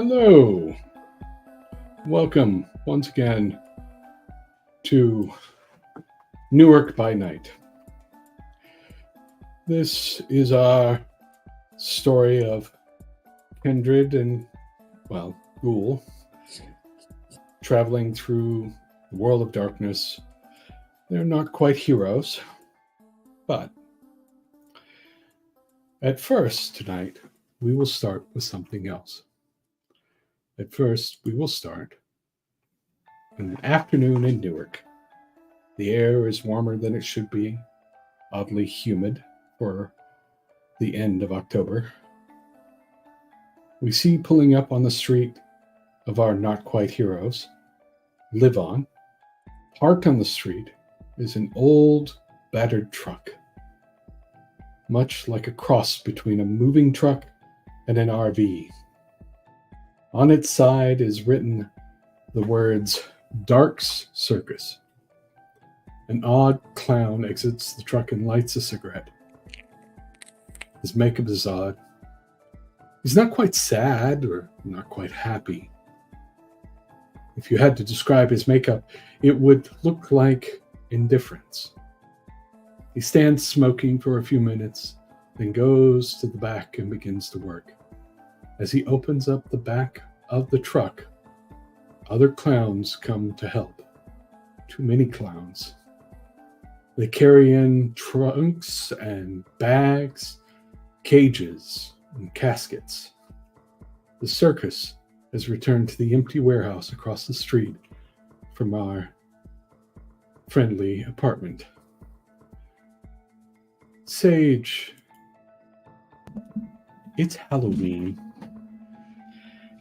Hello. Welcome once again to Newark by Night. This is our story of Kindred and, Ghoul traveling through the world of darkness. They're not quite heroes, but at first tonight, we will start with something else. At first, we will start an afternoon in Newark. The air is warmer than it should be, oddly humid for the end of October. We see pulling up on the street of our not quite heroes, live on. Parked on the street is an old, battered truck, much like a cross between a moving truck and an RV. On its side is written the words, Dark's Circus. An odd clown exits the truck and lights a cigarette. His makeup is odd. He's not quite sad or not quite happy. If you had to describe his makeup, it would look like indifference. He stands smoking for a few minutes, then goes to the back and begins to work. As he opens up the back of the truck, other clowns come to help. Too many clowns. They carry in trunks and bags, cages and caskets. The circus has returned to the empty warehouse across the street from our friendly apartment. Sage, it's Halloween.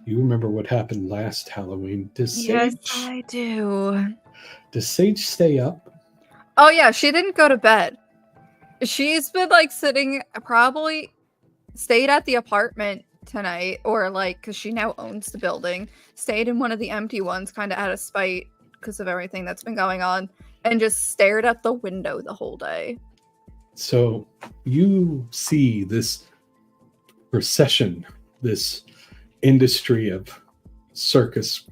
You remember what happened last Halloween? Yes, I do. Does Sage stay up? Oh, yeah, she didn't go to bed. She's been, sitting, probably stayed at the apartment tonight, or, because she now owns the building, stayed in one of the empty ones, kind of out of spite because of everything that's been going on, and just stared at the window the whole day. So you see this procession, this industry of circus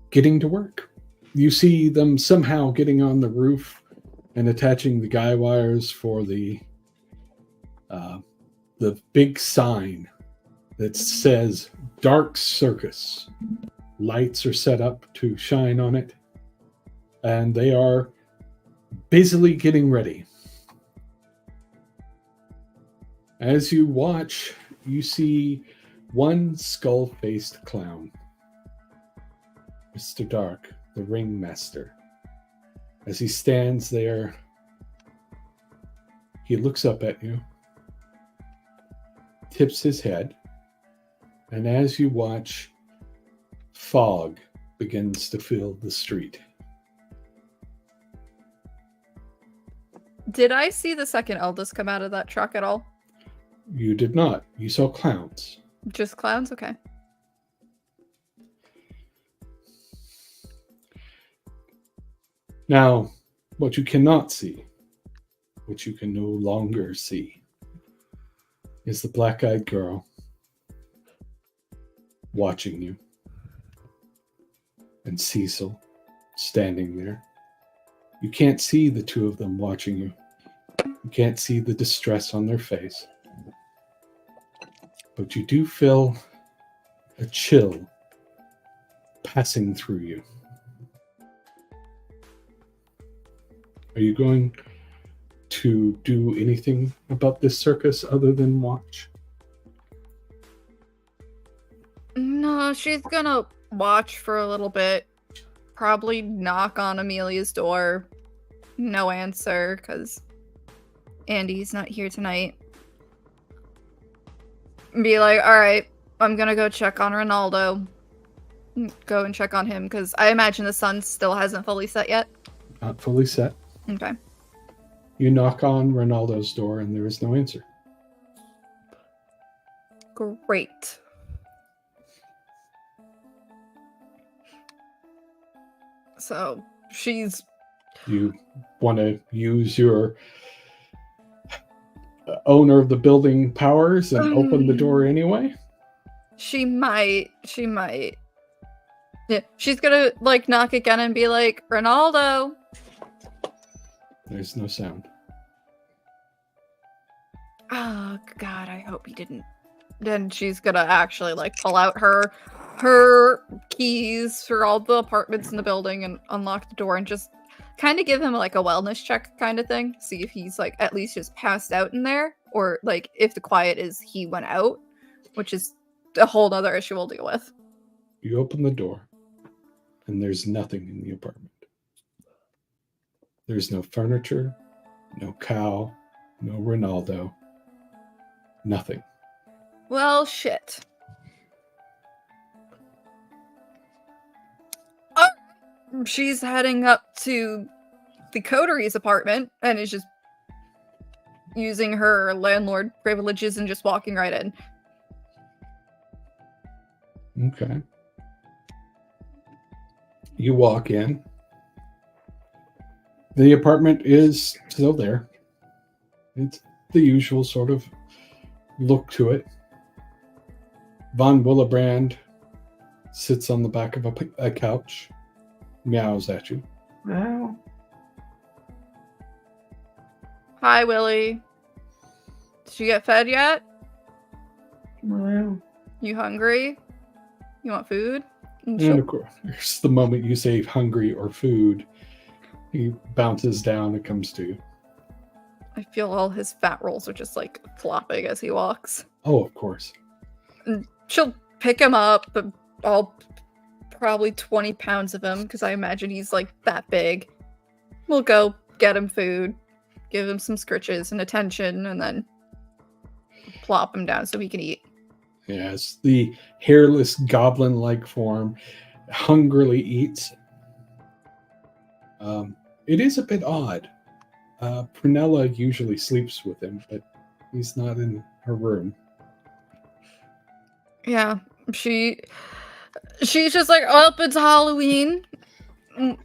getting to work. You see them somehow getting on the roof and attaching the guy wires for the big sign that says Dark Circus. Lights are set up to shine on it, and they are busily getting ready. As you watch, you see one skull-faced clown, Mr. Dark, the ringmaster. As he stands there, he looks up at you, tips his head, and as you watch, fog begins to fill the street. Did I see the second eldest come out of that truck at all? You did not. You saw clowns. Just clowns? Okay. Now, what you cannot see, what you can no longer see, is the black-eyed girl watching you, and Cecil standing there. You can't see the two of them watching you. You can't see the distress on their face. But you do feel a chill passing through you. Are you going to do anything about this circus other than watch? No, she's gonna watch for a little bit. Probably knock on Amelia's door. No answer, because Andy's not here tonight. Be like, alright, I'm gonna go check on Ronaldo. Go and check on him, because I imagine the sun still hasn't fully set yet. Not fully set. Okay. You knock on Ronaldo's door and there is no answer. Great. So, she's... You want to use your owner of the building powers and open the door anyway? She might. Yeah, she's gonna like knock again and be like, Ronaldo. There's no sound. Oh God, I hope he didn't. Then she's gonna actually like pull out her keys for all the apartments in the building and unlock the door and just kind of give him like a wellness check kind of thing. See if he's like at least just passed out in there, or like if the quiet is he went out, which is a whole other issue we'll deal with. You open the door, and there's nothing in the apartment. There's no furniture, no cow, no Ronaldo, nothing. Well, shit. She's heading up to the coteries apartment and is just using her landlord privileges and just walking right in. Okay. You walk in. The apartment is still there. It's the usual sort of look to it. Von Willebrand sits on the back of a couch, meows at you. Wow. Hi, Willie. Did you get fed yet? Wow. You hungry? You want food? And of course, the moment you say hungry or food, he bounces down and comes to you. I feel all his fat rolls are just like flopping as he walks. Oh, of course. And she'll pick him up, all probably 20 pounds of him, because I imagine he's like that big. We'll go get him food, give him some scritches and attention, and then plop him down so he can eat. Yes, the hairless goblin-like form hungrily eats. It is a bit odd. Prunella usually sleeps with him, but he's not in her room. Yeah, she's just like, oh, it's Halloween.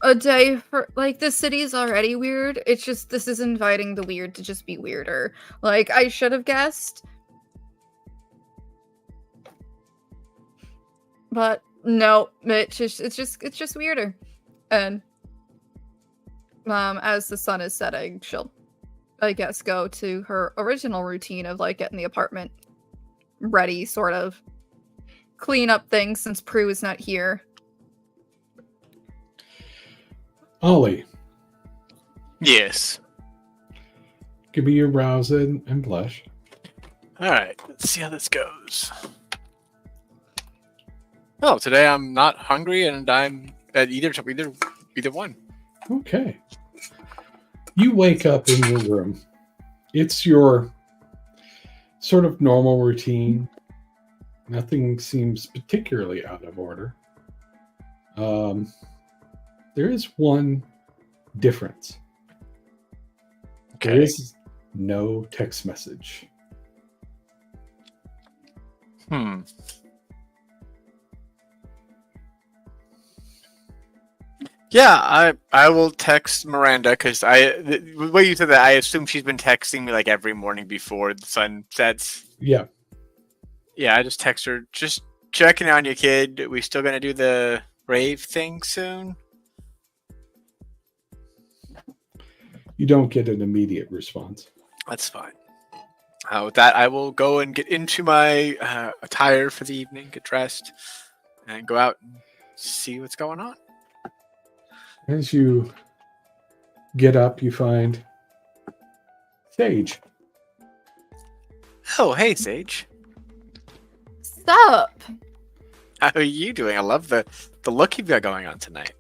A day for, like, the city's already weird. It's just, this is inviting the weird to just be weirder. Like, I should have guessed. But no, it's just weirder. And as the sun is setting, she'll, I guess, go to her original routine of like getting the apartment ready, sort of clean up things since Prue is not here. Ollie. Yes. Give me your brows and blush. All right, let's see how this goes. Oh, today I'm not hungry and I'm at either one. Okay. You wake up in your room. It's your sort of normal routine. Nothing seems particularly out of order. There is one difference. Okay. There is no text message. Yeah, I will text Miranda because the way you said that, I assume she's been texting me like every morning before the sun sets. Yeah. Yeah, I just text her, just checking on you, kid. We still gonna do the rave thing soon? You don't get an immediate response. That's fine. With that, I will go and get into my attire for the evening, get dressed, and go out and see what's going on. As you get up, you find Sage. Oh, hey, Sage. Sup? How are you doing? I love the look you've got going on tonight.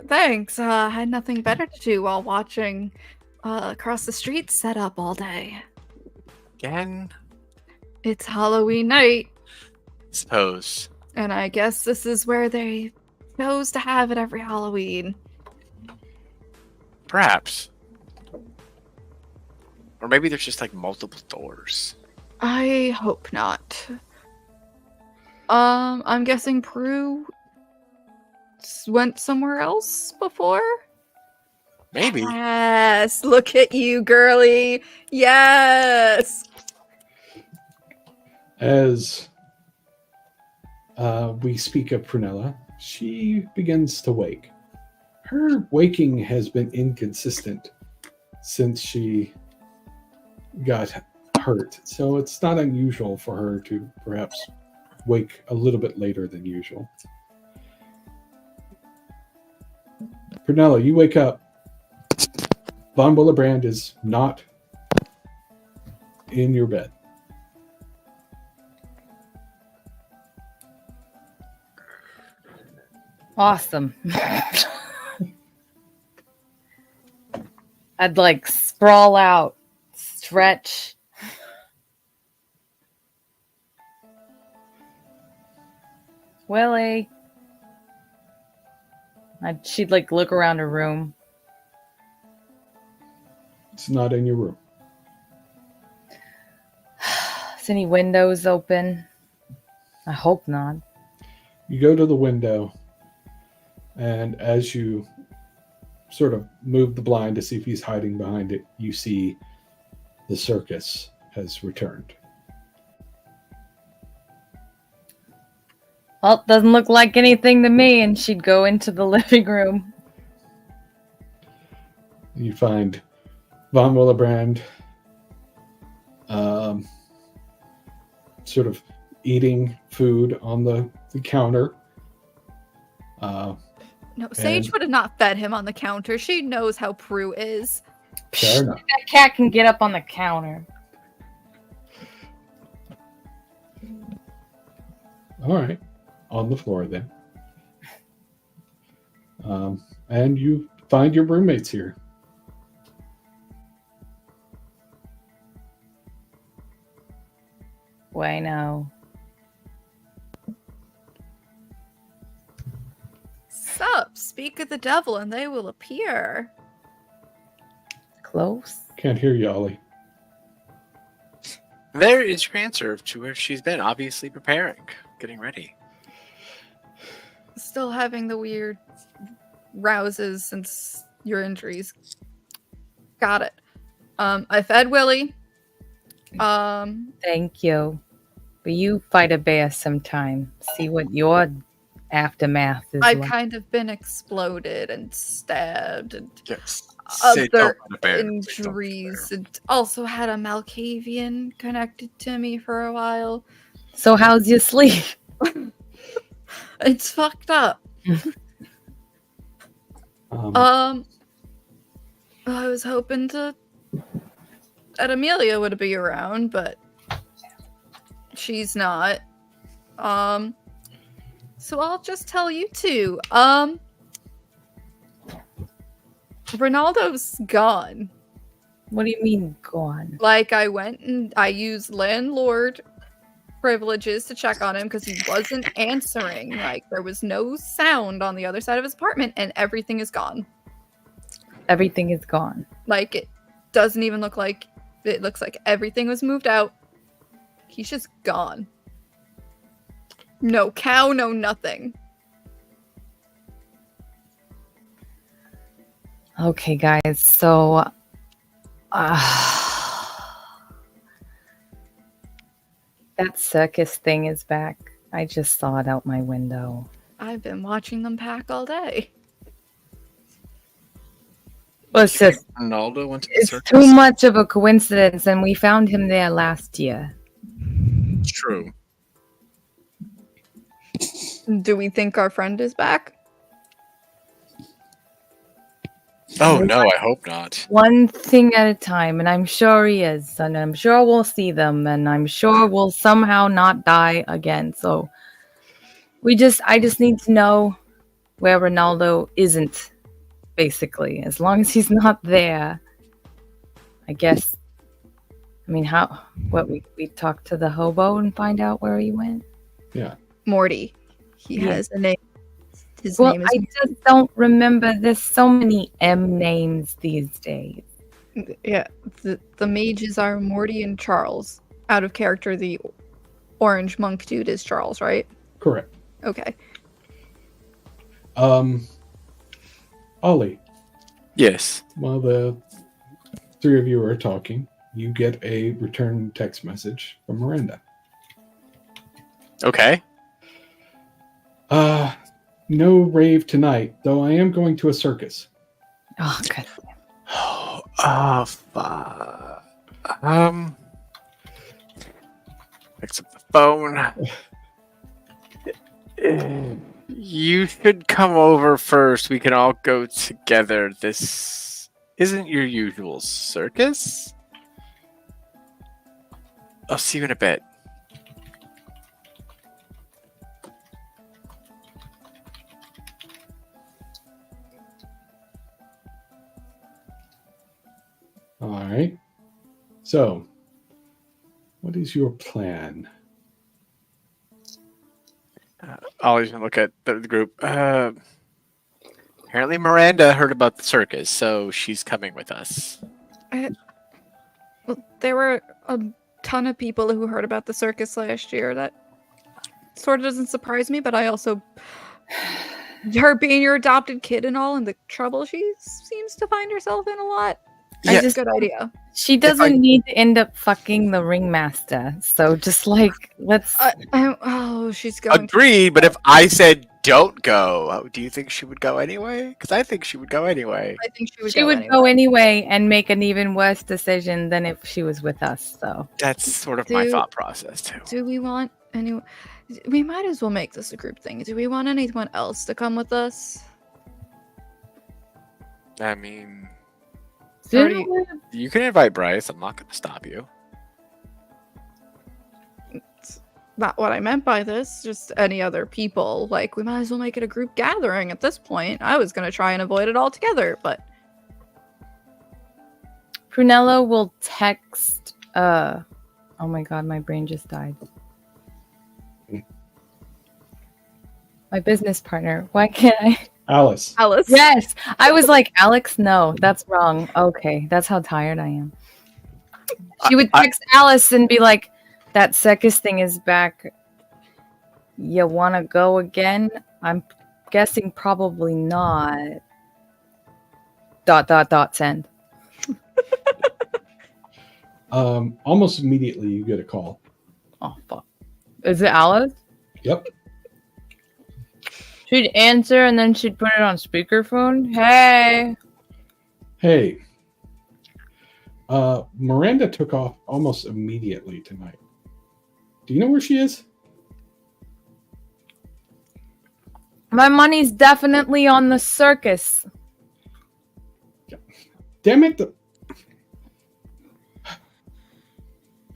Thanks. I had nothing better to do while watching Across the Street set up all day. Again? It's Halloween night. Suppose. And I guess this is where they chose to have it every Halloween. Perhaps. Or maybe there's just like multiple doors. I hope not. I'm guessing Prue went somewhere else before? Maybe. Yes. Look at you, girly. Yes. As we speak of Prunella, she begins to wake. Her waking has been inconsistent since she got hurt, so it's not unusual for her to perhaps wake a little bit later than usual. Prunella, you wake up. Von Willebrand is not in your bed. Awesome. I'd like sprawl out, stretch. Willie. She'd like look around her room. It's not in your room. Is any windows open? I hope not. You go to the window, and as you sort of move the blind to see if he's hiding behind it, you see the circus has returned. Well, it doesn't look like anything to me, and she'd go into the living room. You find Von Willebrand sort of eating food on the counter. No, Sage would have not fed him on the counter. She knows how Prue is. Fair enough. That cat can get up on the counter. All right. On the floor then. And you find your roommates here. Bueno. Sup, speak of the devil and they will appear. Close. Can't hear you, Ollie. There is your answer to where she's been, obviously preparing, getting ready. Still having the weird rouses since your injuries. Got it. I fed Willie. Thank you. But you fight a bear sometime. See what your aftermath is I've like. kind of been exploded and stabbed and Yes. other injuries, and also had a Malkavian connected to me for a while. So how's your sleep? It's fucked up. I was hoping that Amelia would be around, but she's not. So I'll just tell you two. Ronaldo's gone. What do you mean gone? Like, I went and I used landlord privileges to check on him because he wasn't answering. Like, there was no sound on the other side of his apartment, and everything is gone. Everything is gone. Like, it doesn't even look like it looks like everything was moved out. He's just gone. No cow, no nothing. Okay, guys. So, that circus thing is back. I just saw it out my window. I've been watching them pack all day. Well, it's just, Ronaldo went to the it's circus. too much of a coincidence, and we found him there last year. It's true. Do we think our friend is back? Oh no, I hope not. One thing at a time, and I'm sure he is, and I'm sure we'll see them, and I'm sure we'll somehow not die again. So I just need to know where Ronaldo isn't, basically. As long as he's not there, I guess. I mean, we talk to the hobo and find out where he went? Yeah. Morty. He has a name. His Well, name is I just don't remember. There's so many M names these days. Yeah, the mages are Morty and Charles. Out of character, the orange monk dude is Charles, right? Correct. Okay. Ollie, Yes. While the three of you are talking, you get a return text message from Miranda. Okay. No rave tonight, though I am going to a circus. Oh, good. Oh, fuck. Picks up the phone. You should come over first. We can all go together. This isn't your usual circus. I'll see you in a bit. All right. So, what is your plan? I'll even look at the group. Apparently Miranda heard about the circus, so she's coming with us. Well, there were a ton of people who heard about the circus last year. That sort of doesn't surprise me, but I also... Her being your adopted kid and all, and the trouble she seems to find herself in a lot. Yeah. It's a good idea. She doesn't need to end up fucking the ringmaster. So just like, let's... she's going Agreed, but if I said don't go, do you think she would go anyway? Because I think she would go anyway. I think She would go anyway and make an even worse decision than if she was with us, so... That's sort of my thought process, too. Do we want anyone... We might as well make this a group thing. Do we want anyone else to come with us? I mean... Or do you- You can invite Bryce. I'm not going to stop you. It's not what I meant by this. Just any other people. Like, we might as well make it a group gathering at this point. I was going to try and avoid it altogether, but... Prunella will text... Oh my god, my brain just died. My business partner. Why can't I... Alice. Yes! I was like, Alex, no, that's wrong. Okay, that's how tired I am. She would text Alice and be like, that circus thing is back. You want to go again? I'm guessing probably not. ... Send. Almost immediately, you get a call. Oh, fuck. Is it Alice? Yep. She'd answer and then she'd put it on speakerphone. Hey. Hey. Miranda took off almost immediately tonight. Do you know where she is? My money's definitely on the circus. Damn it.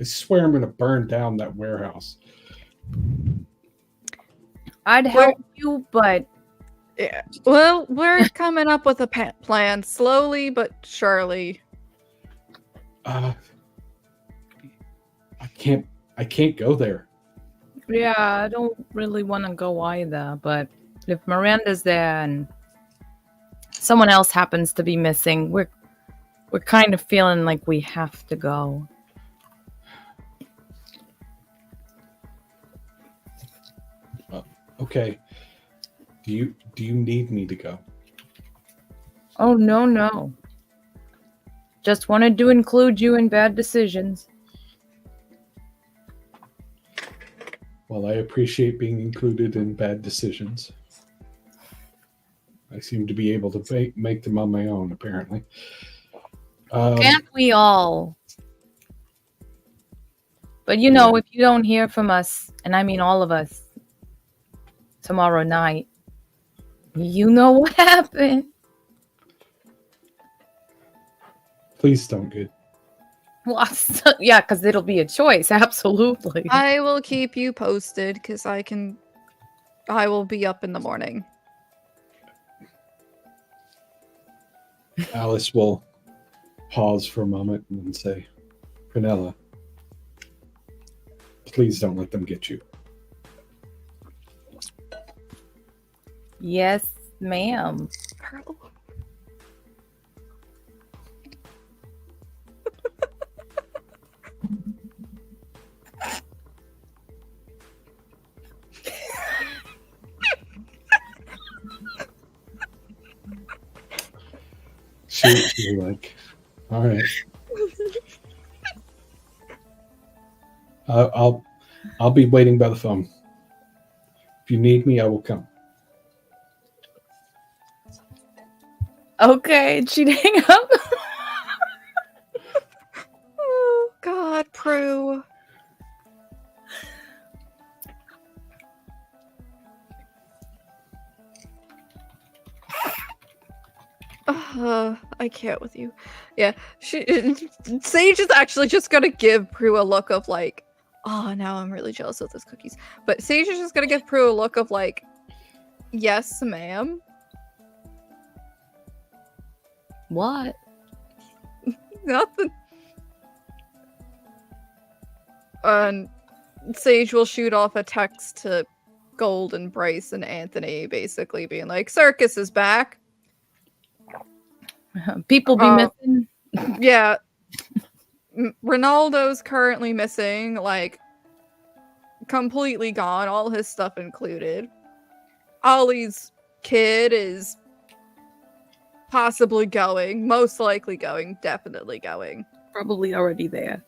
I swear I'm going to burn down that warehouse. I'd help you, but... Yeah. Well, we're coming up with a plan slowly but surely. I can't go there. Yeah, I don't really want to go either, but if Miranda's there and someone else happens to be missing, we're kind of feeling like we have to go. Okay. Do you need me to go? Oh, no. Just wanted to include you in bad decisions. Well, I appreciate being included in bad decisions. I seem to be able to make them on my own, apparently. Can't we all? But you know, if you don't hear from us, and I mean all of us, tomorrow night, you know what happened. Please don't get... Well, yeah, because it'll be a choice, absolutely. I will keep you posted because I will be up in the morning. Alice will pause for a moment and say, Prunella, please don't let them get you. Yes, ma'am. Pearl. You're like, all right. I'll be waiting by the phone. If you need me, I will come. Okay, and she'd hang up. Oh God, Prue. I can't with you. Yeah, Sage is actually just gonna give Prue a look of like, oh, now I'm really jealous of those cookies. But Sage is just gonna give Prue a look of like, yes, ma'am. What? Nothing. And Sage will shoot off a text to Gold and Bryce and Anthony, basically being like, Circus is back. People be missing. Yeah. Ronaldo's currently missing, like, completely gone, all his stuff included. Ollie's kid is possibly going, most likely going, definitely going. Probably already there.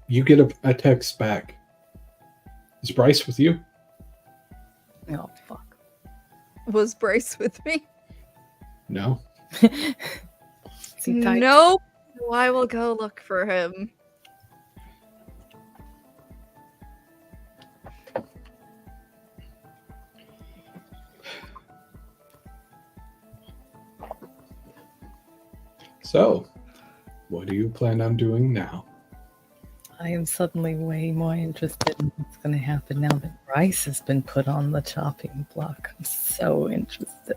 You get a text back. Is Bryce with you? Oh, fuck. Was Bryce with me? No. Is he tight? Nope. So I will go look for him. So, what do you plan on doing now? I am suddenly way more interested in what's going to happen now that Bryce has been put on the chopping block. I'm so interested.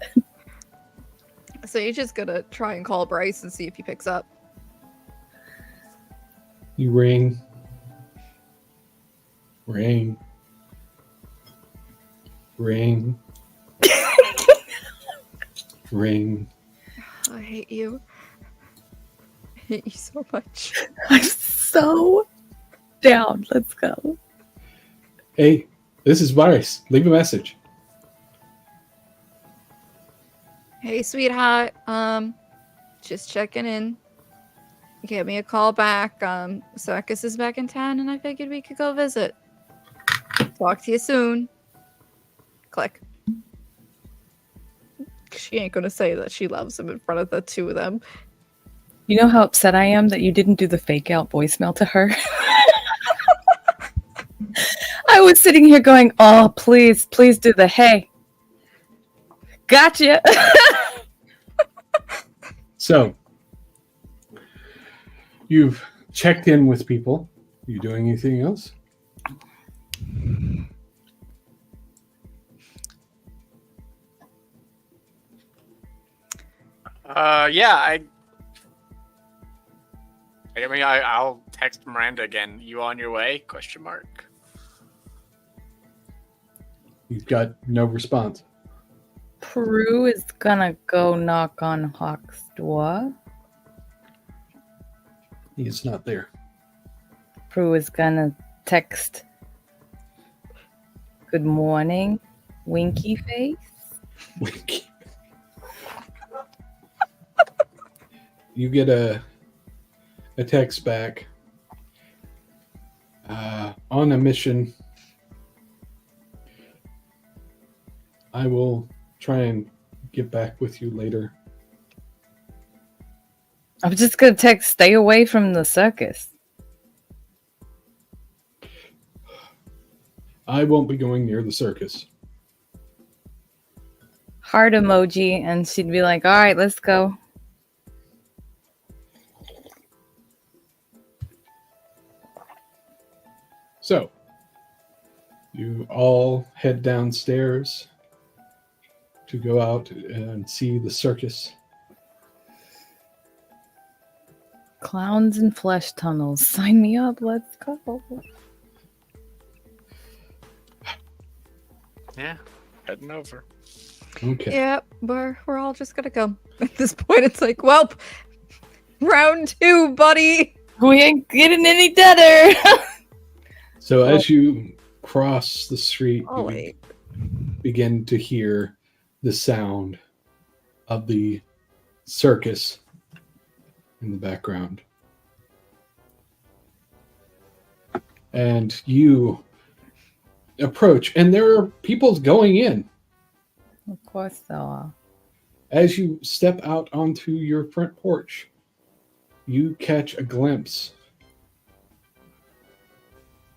So you're just gonna try and call Bryce and see if he picks up. You ring. Ring. Ring. Ring. I hate you. I hate you so much. I'm so down. Let's go. Hey, this is Bryce. Leave a message. Hey, sweetheart. Just checking in. Give me a call back. Circus is back in town, and I figured we could go visit. Talk to you soon. Click. She ain't gonna say that she loves him in front of the two of them. You know how upset I am that you didn't do the fake out voicemail to her? I was sitting here going, oh, please do the hey. Gotcha. So, you've checked in with people. You doing anything else? Yeah, I'll text Miranda again. You on your way? Question mark. You've got no response. Prue is gonna go knock on Hawk's door. He is not there. Prue is gonna text, good morning, winky face. Winky. You get a text back. On a mission. I will try and get back with you later. I'm just gonna text, stay away from the circus. I won't be going near the circus. Heart emoji, and she'd be like, all right, let's go. So, you all head downstairs to go out and see the circus. Clowns and flesh tunnels. Sign me up. Let's go. Yeah, heading over. Okay. Yeah, we're all just gonna go. At this point, it's like, well, round 2, buddy. We ain't getting any deader. So as you cross the street, Oh, you wait. begin to hear the sound of the circus in the background. And you approach, and there are people going in. Of course, though. As you step out onto your front porch, you catch a glimpse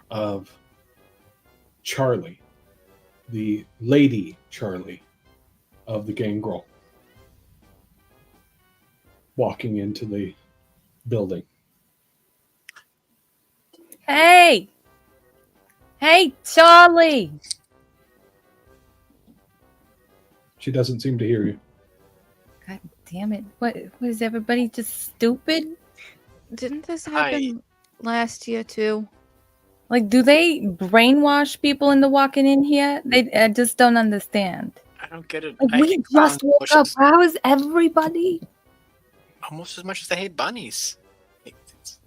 of Charlie, the lady Charlie of the gangrel, walking into the building. Hey! Hey, Charlie! She doesn't seem to hear you. God damn it. What is everybody just stupid? Didn't this happen last year too? Like, do they brainwash people into walking in here? I just don't understand. I don't get it. Like, I we hate just clowns woke up. How is everybody? almost as much as I hate bunnies.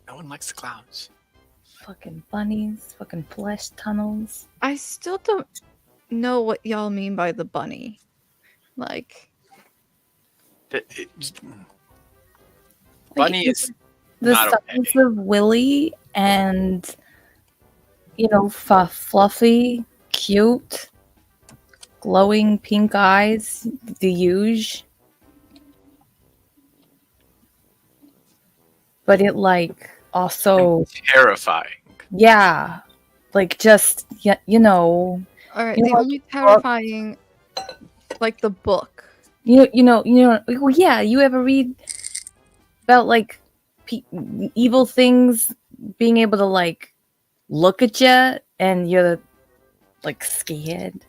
No one likes the clowns. Fucking bunnies, fucking flesh tunnels. I still don't know what y'all mean by the bunny. Like, Bunny is the not size okay. of Willy and, fluffy, cute, glowing pink eyes, the huge. But it, also, terrifying. yeah, just, all right, You the know, only terrifying, like the book. well, yeah, you ever read about, evil things being able to, look at you and you're, scared?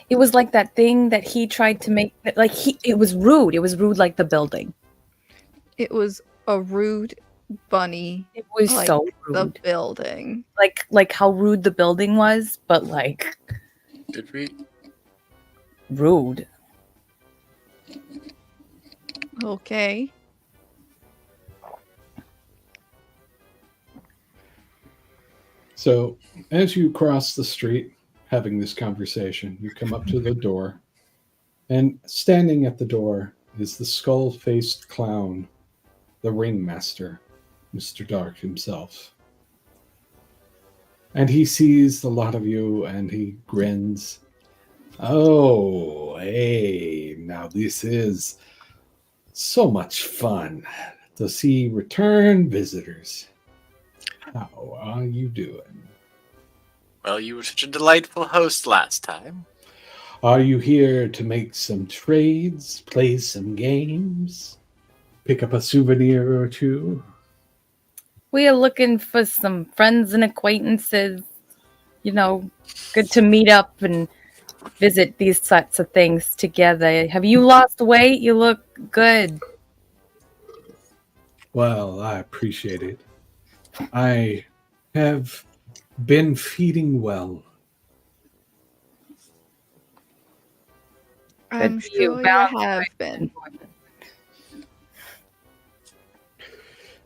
It was like that thing that he tried to make, it was rude. It was rude like the building. It was a rude bunny. It was like so the rude. building. Like how rude the building was, but, Did we? rude. Okay. So, as you cross the street having this conversation, you come up to the door, and standing at the door is the skull-faced clown, the ringmaster, Mr. Dark himself. And he sees a lot of you, and he grins. Oh, hey, now this is so much fun to see return visitors. How are you doing? Well, you were such a delightful host last time. Are you here to make some trades, play some games, pick up a souvenir or two? We are looking for some friends and acquaintances. Good to meet up and visit these sorts of things together. Have you lost weight? You look good. Well, I appreciate it. I have been feeding well. I'm Good for you. sure you Balance have is been. important.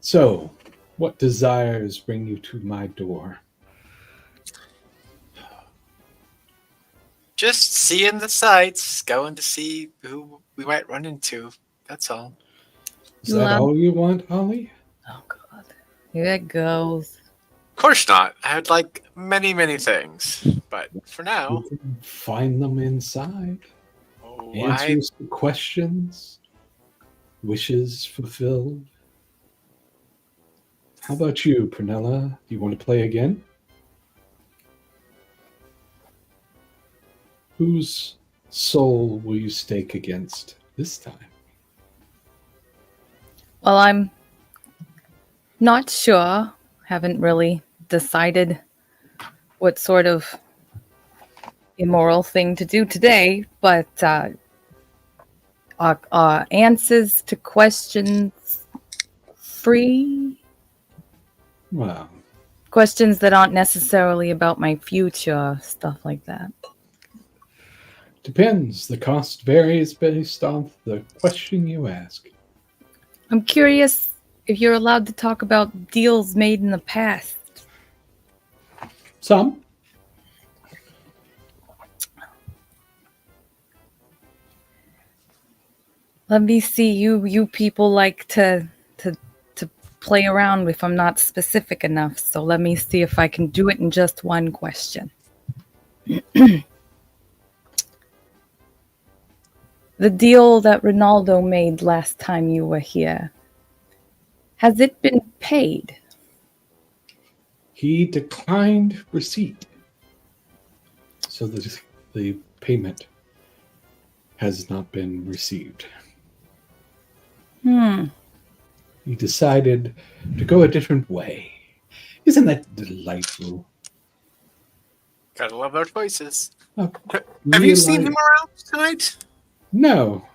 So, what desires bring you to my door? Just seeing the sights, going to see who we might run into. That's all. Is that all you want, Ollie? Oh, God. Here it goes. Of course not. I would like many, many things. But for now, You can find them inside. oh, Answers to questions. Wishes fulfilled. How about you, Prunella? Do you want to play again? Whose soul will you stake against this time? Well, I'm not sure. Haven't really decided what sort of immoral thing to do today, but answers to questions free. Well, Questions that aren't necessarily about my future, stuff like that. depends. The cost varies based on the question you ask. I'm curious if you're allowed to talk about deals made in the past. Some. Let me see. You people like to play around if I'm not specific enough. So let me see if I can do it in just one question. The deal that Ronaldo made last time you were here, has it been paid? He declined receipt. So the payment has not been received. He decided to go a different way. Isn't that delightful? Gotta love our choices. Oh, Have you seen realize- him around tonight? No.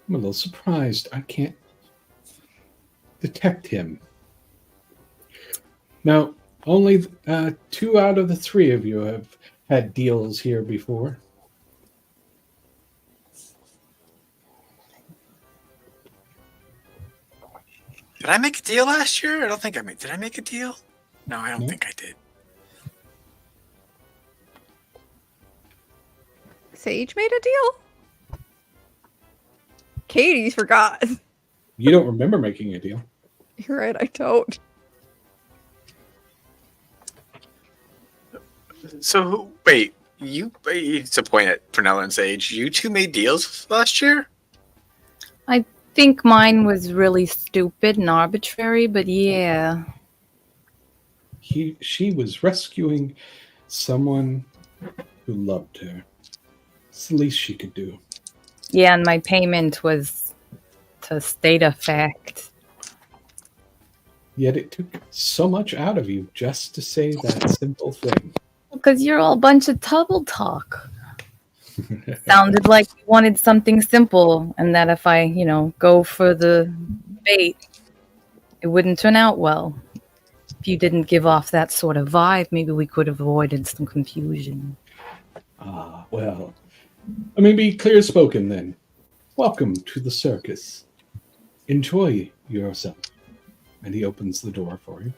I'm a little surprised. I can't detect him. Now, only 2 out of the 3 of you have had deals here before. Did I make a deal last year? I don't think I made. Did I make a deal? No, I don't No. think I did. Sage made a deal? Katie forgot. You don't remember making a deal. You're right, I don't. So wait, to point at Prunella and Sage, you two made deals last year? I think mine was really stupid and arbitrary, but yeah. She was rescuing someone who loved her. It's the least she could do. Yeah, and my payment was to state a fact. Yet it took so much out of you just to say that simple thing. Because you're all a bunch of double talk. Sounded like you wanted something simple, and that if I, go for the bait, it wouldn't turn out well. If you didn't give off that sort of vibe, maybe we could have avoided some confusion. Well, let me be clear spoken then. Welcome to the circus. Enjoy yourself. And he opens the door for you.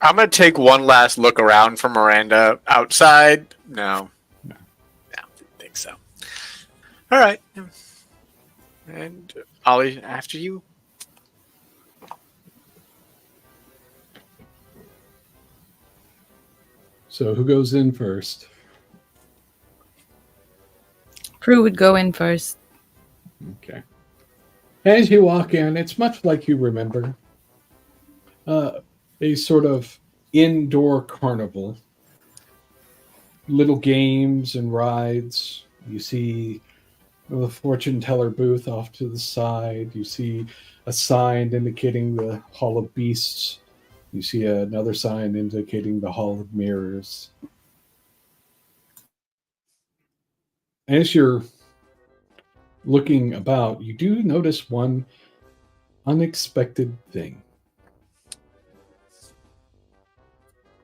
I'm gonna take one last look around for Miranda outside. No, didn't think so. All right, and Ollie, after you. So who goes in first? Prue would go in first. Okay. As you walk in, it's much like you remember. A sort of indoor carnival. Little games and rides. You see the fortune teller booth off to the side. You see a sign indicating the Hall of Beasts. You see another sign indicating the Hall of Mirrors. As you're looking about, you do notice one unexpected thing.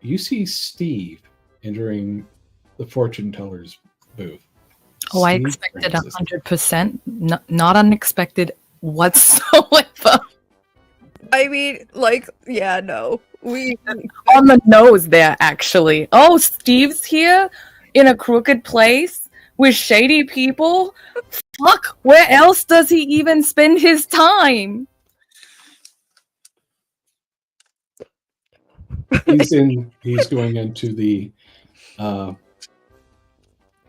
You see Steve entering the fortune teller's booth. Oh, I Steve expected Francis. 100%. Not unexpected whatsoever. I mean, yeah, no. We On the nose there, actually. Oh, Steve's here in a crooked place with shady people? Fuck, where else does he even spend his time? He's going into the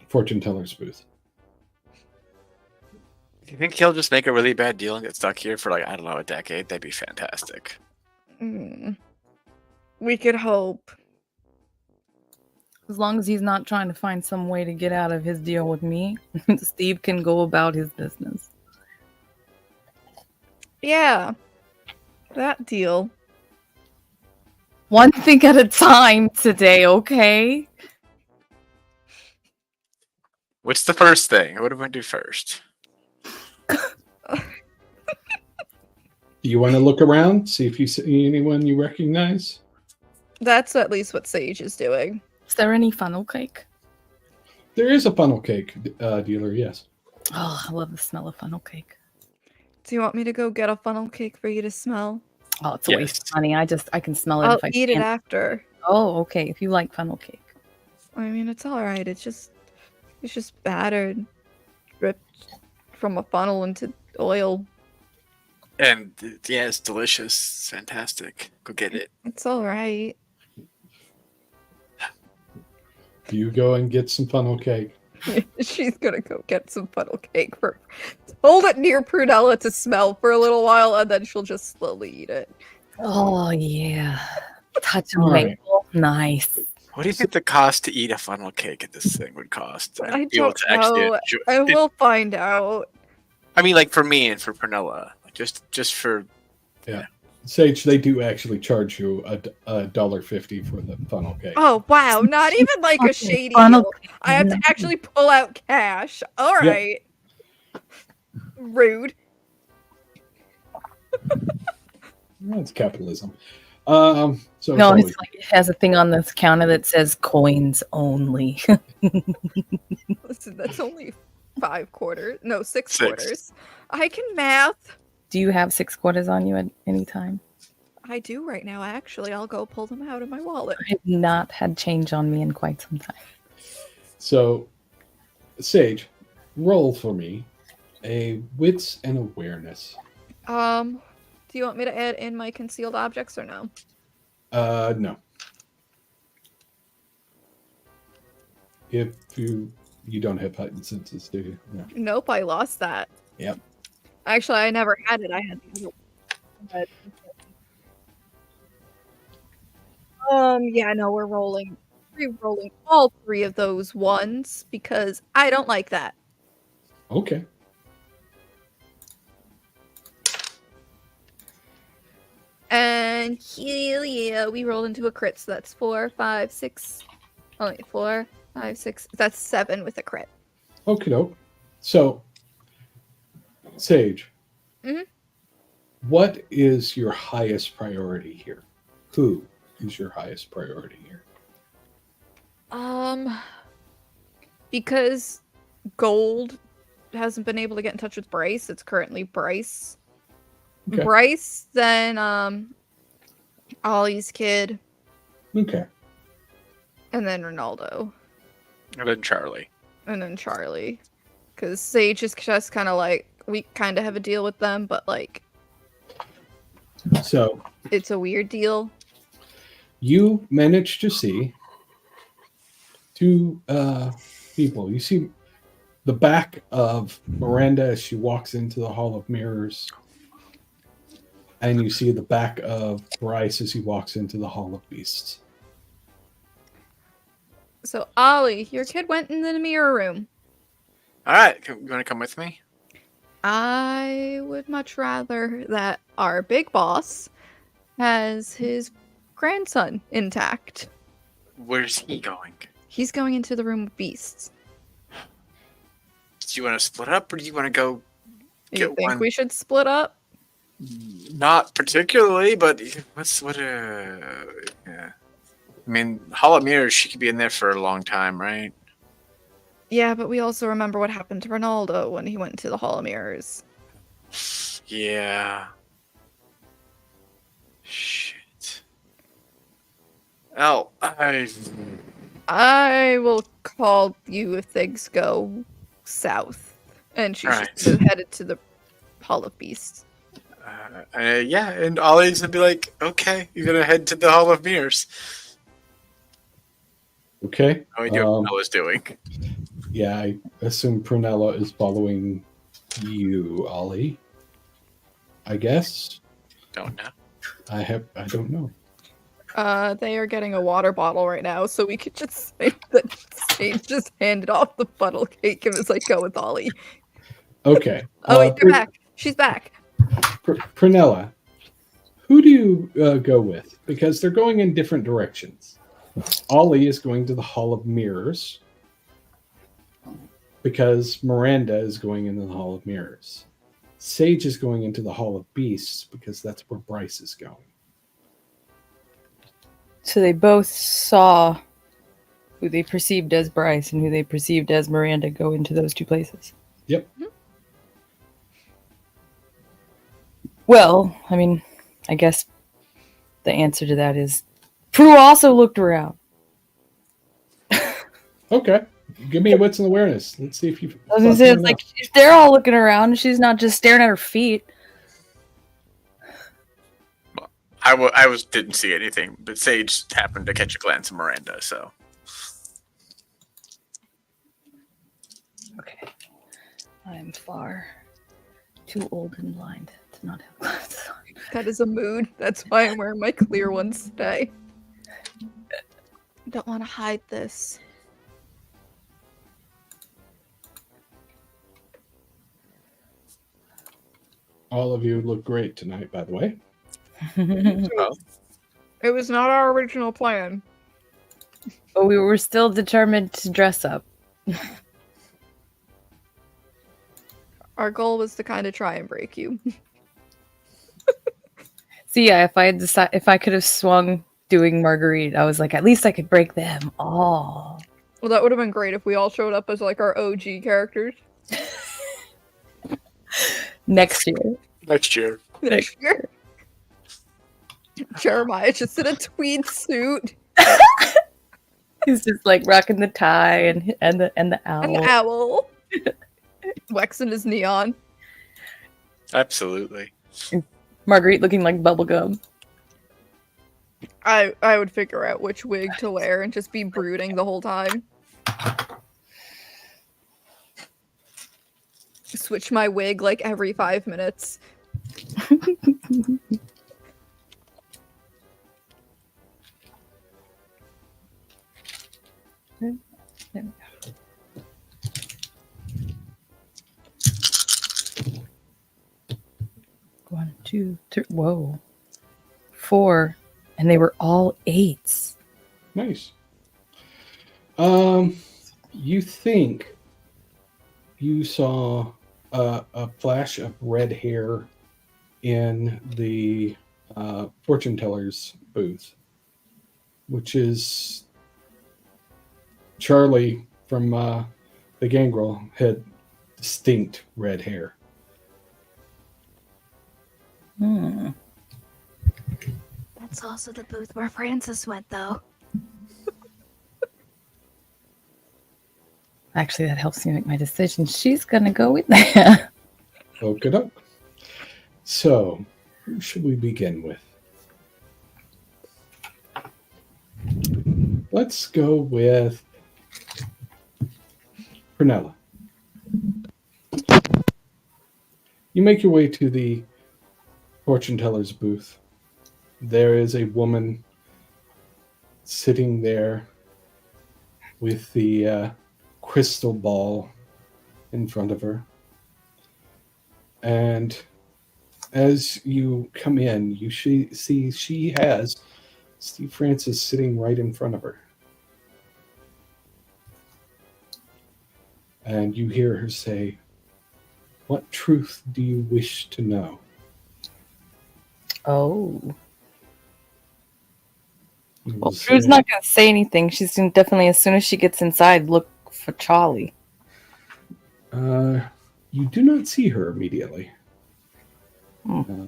fortune teller's booth. Do you think he'll just make a really bad deal and get stuck here for I don't know, a decade? That'd be fantastic. we could hope. As long as he's not trying to find some way to get out of his deal with me, Steve can go about his business. Yeah. That deal. One thing at a time today, okay? What's the first thing? What do we do first? Do you want to look around, see if you see anyone you recognize? That's at least what Sage is doing. Is there any funnel cake? There is a funnel cake dealer, yes. Oh, I love the smell of funnel cake. Do you want me to go get a funnel cake for you to smell? Oh, it's a waste of money. I can smell it I'll if I eat it can. after. Oh, okay. If you like funnel cake. I mean, it's all right. It's just battered, ripped from a funnel into oil. And yeah, it's delicious. It's fantastic. Go get it. It's all right. You go and get some funnel cake. She's gonna go get some funnel cake hold it near Prunella to smell for a little while, and then she'll just slowly eat it. Oh yeah, touch of All right. maple, nice. What do you think the cost to eat a funnel cake at this thing would cost? I Be able don't to actually know. enjoy- I will find out. I mean, like for me and for Prunella, like just for Sage, they do actually charge you $1.50 for the funnel cake. Oh wow, not even like a Fucking shady funnel deal. cake. I have to actually pull out cash. All right. Rude. That's capitalism. So No, it's it's like it has a thing on this counter that says coins only. Listen, that's only 5 quarters. No, 6 6. quarters. I can math. Do you have 6 quarters on you at any time? I do right now, actually. I'll go pull them out of my wallet. I have not had change on me in quite some time. So, Sage, roll for me a wits and awareness. Do you want me to add in my concealed objects or no? No. If you don't have heightened senses, do you? No. Nope, I lost that. Yep. Actually, I never had it. I had the other one. Yeah, no, we're rolling all 3 of those ones because I don't like that. Okay. And yeah, we rolled into a crit, so that's 4, 5, 6. Only 4, 5, 6. That's 7 with a crit. Okie doke. So, Sage, Mhm. what is your highest priority here? Who is your highest priority here? Because Gold hasn't been able to get in touch with Bryce. It's currently Bryce. Okay. Bryce, then Ollie's kid, Okay. and then Ronaldo, and then Charlie. and then Charlie. Because Sage is just kind of like, we kind of have a deal with them, but like, So, it's a weird deal. you managed to see 2 people. You see the back of Miranda as she walks into the Hall of Mirrors, and you see the back of Bryce as he walks into the Hall of Beasts. So, Ollie, your kid went in the mirror room. All right, you want to come with me? I would much rather that our big boss has his grandson intact. Where's he going? He's going into the room of beasts. Do you want to split up, or do you want to go? You Get think one. we should split up? Not particularly, but yeah. I mean, Hall of Mirrors, she could be in there for a long time, right? Yeah, but we also remember what happened to Ronaldo when he went to the Hall of Mirrors. Yeah. Shit. Oh, I will call you if things go south. And she's Alright. just headed to the Hall of Beasts. yeah, and Ollie's gonna be like, okay, you're gonna head to the Hall of Mirrors. Okay. How we doing? I was doing. Yeah, I assume Prunella is following you, Ollie. I guess. Don't know. I don't know. They are getting a water bottle right now, so we could just say that Sage just handed off the funnel cake and was like, go with Ollie. Okay. Oh, wait, they're back. She's back. Prunella, who do you go with? Because they're going in different directions. Ollie is going to the Hall of Mirrors because Miranda is going into the Hall of Mirrors. Sage is going into the Hall of Beasts because that's where Bryce is going. So they both saw who they perceived as Bryce and who they perceived as Miranda go into those 2 places. Yep. Well, I mean, I guess the answer to that is Prue also looked around. Okay. Give me a wits and awareness. Let's see if you. I was gonna say, it's like if they're all looking around, she's not just staring at her feet. I didn't see anything, but Sage happened to catch a glance of Miranda, so. Okay. I'm far too old and blind to not have glasses on. That is a mood. That's why I'm wearing my clear ones today. I don't want to hide this. All of you look great tonight, by the way. Well, It was not our original plan. But we were still determined to dress up. Our goal was to kind of try and break you. So yeah, if I could have swung doing Marguerite, I was like, at least I could break them all. Well, that would have been great if we all showed up as like our OG characters. Next year. next year. Next year. Jeremiah just in a tweed suit He's just like rocking the tie and the owl. and the owl. Waxing his neon. Absolutely. Marguerite looking like bubblegum. I would figure out which wig to wear and just be brooding the whole time. Switch my wig like every 5 minutes. There we go. 1, 2, 3. Whoa. 4. And they were all 8s. Nice. You think you saw a flash of red hair in the fortune teller's booth, which is Charlie from the Gangrel had distinct red hair. Hmm. That's also the booth where Francis went, though. Actually, that helps me make my decision. She's gonna go with that. Okie doke. So, who should we begin with? Let's go with Prunella. You make your way to the fortune teller's booth. There is a woman sitting there with the crystal ball in front of her. And as you come in, you see she has Steve Francis sitting right in front of her. And you hear her say, "What truth do you wish to know?" Oh. You Well, will Drew's say, not gonna say anything. She's gonna definitely, as soon as she gets inside, look for Charlie. you do not see her immediately. Hmm.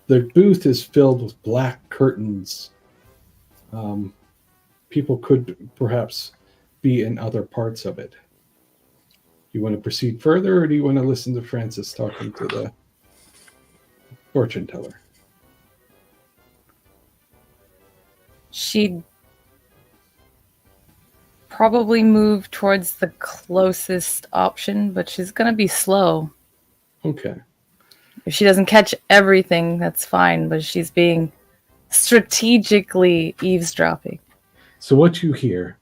The booth is filled with black curtains. People could perhaps be in other parts of it. You want to proceed further, or do you want to listen to Francis talking to the fortune teller? She'd probably move towards the closest option, but she's gonna be slow. Okay. If she doesn't catch everything, that's fine, but she's being strategically eavesdropping. So what you hear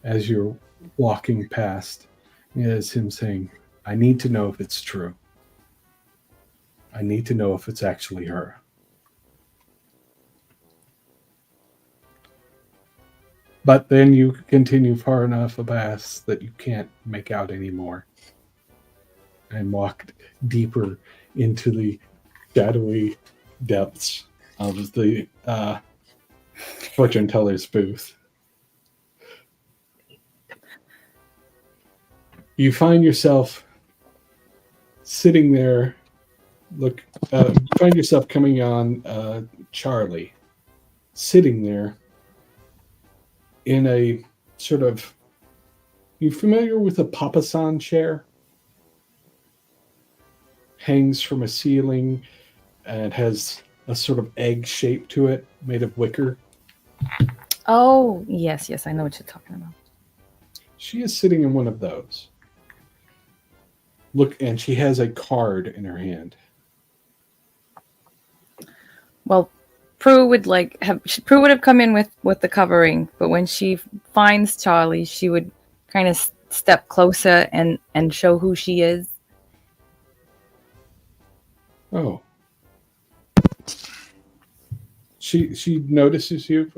as you're walking past is him saying, "I need to know if it's true. I need to know if it's actually her." But then you continue far enough past that you can't make out anymore, and walk deeper into the shadowy depths of the fortune teller's booth. You find yourself sitting there. You find yourself coming on Charlie, sitting there in a sort of, You familiar with a papasan chair? Hangs from a ceiling and has a sort of egg shape to it, made of wicker. Oh, yes, I know what you're talking about. She is sitting in one of those. Look, and she has a card in her hand. Well, Prue would have come in with the covering, but when she finds Charlie, she would kind of step closer and show who she is. Oh. She notices you,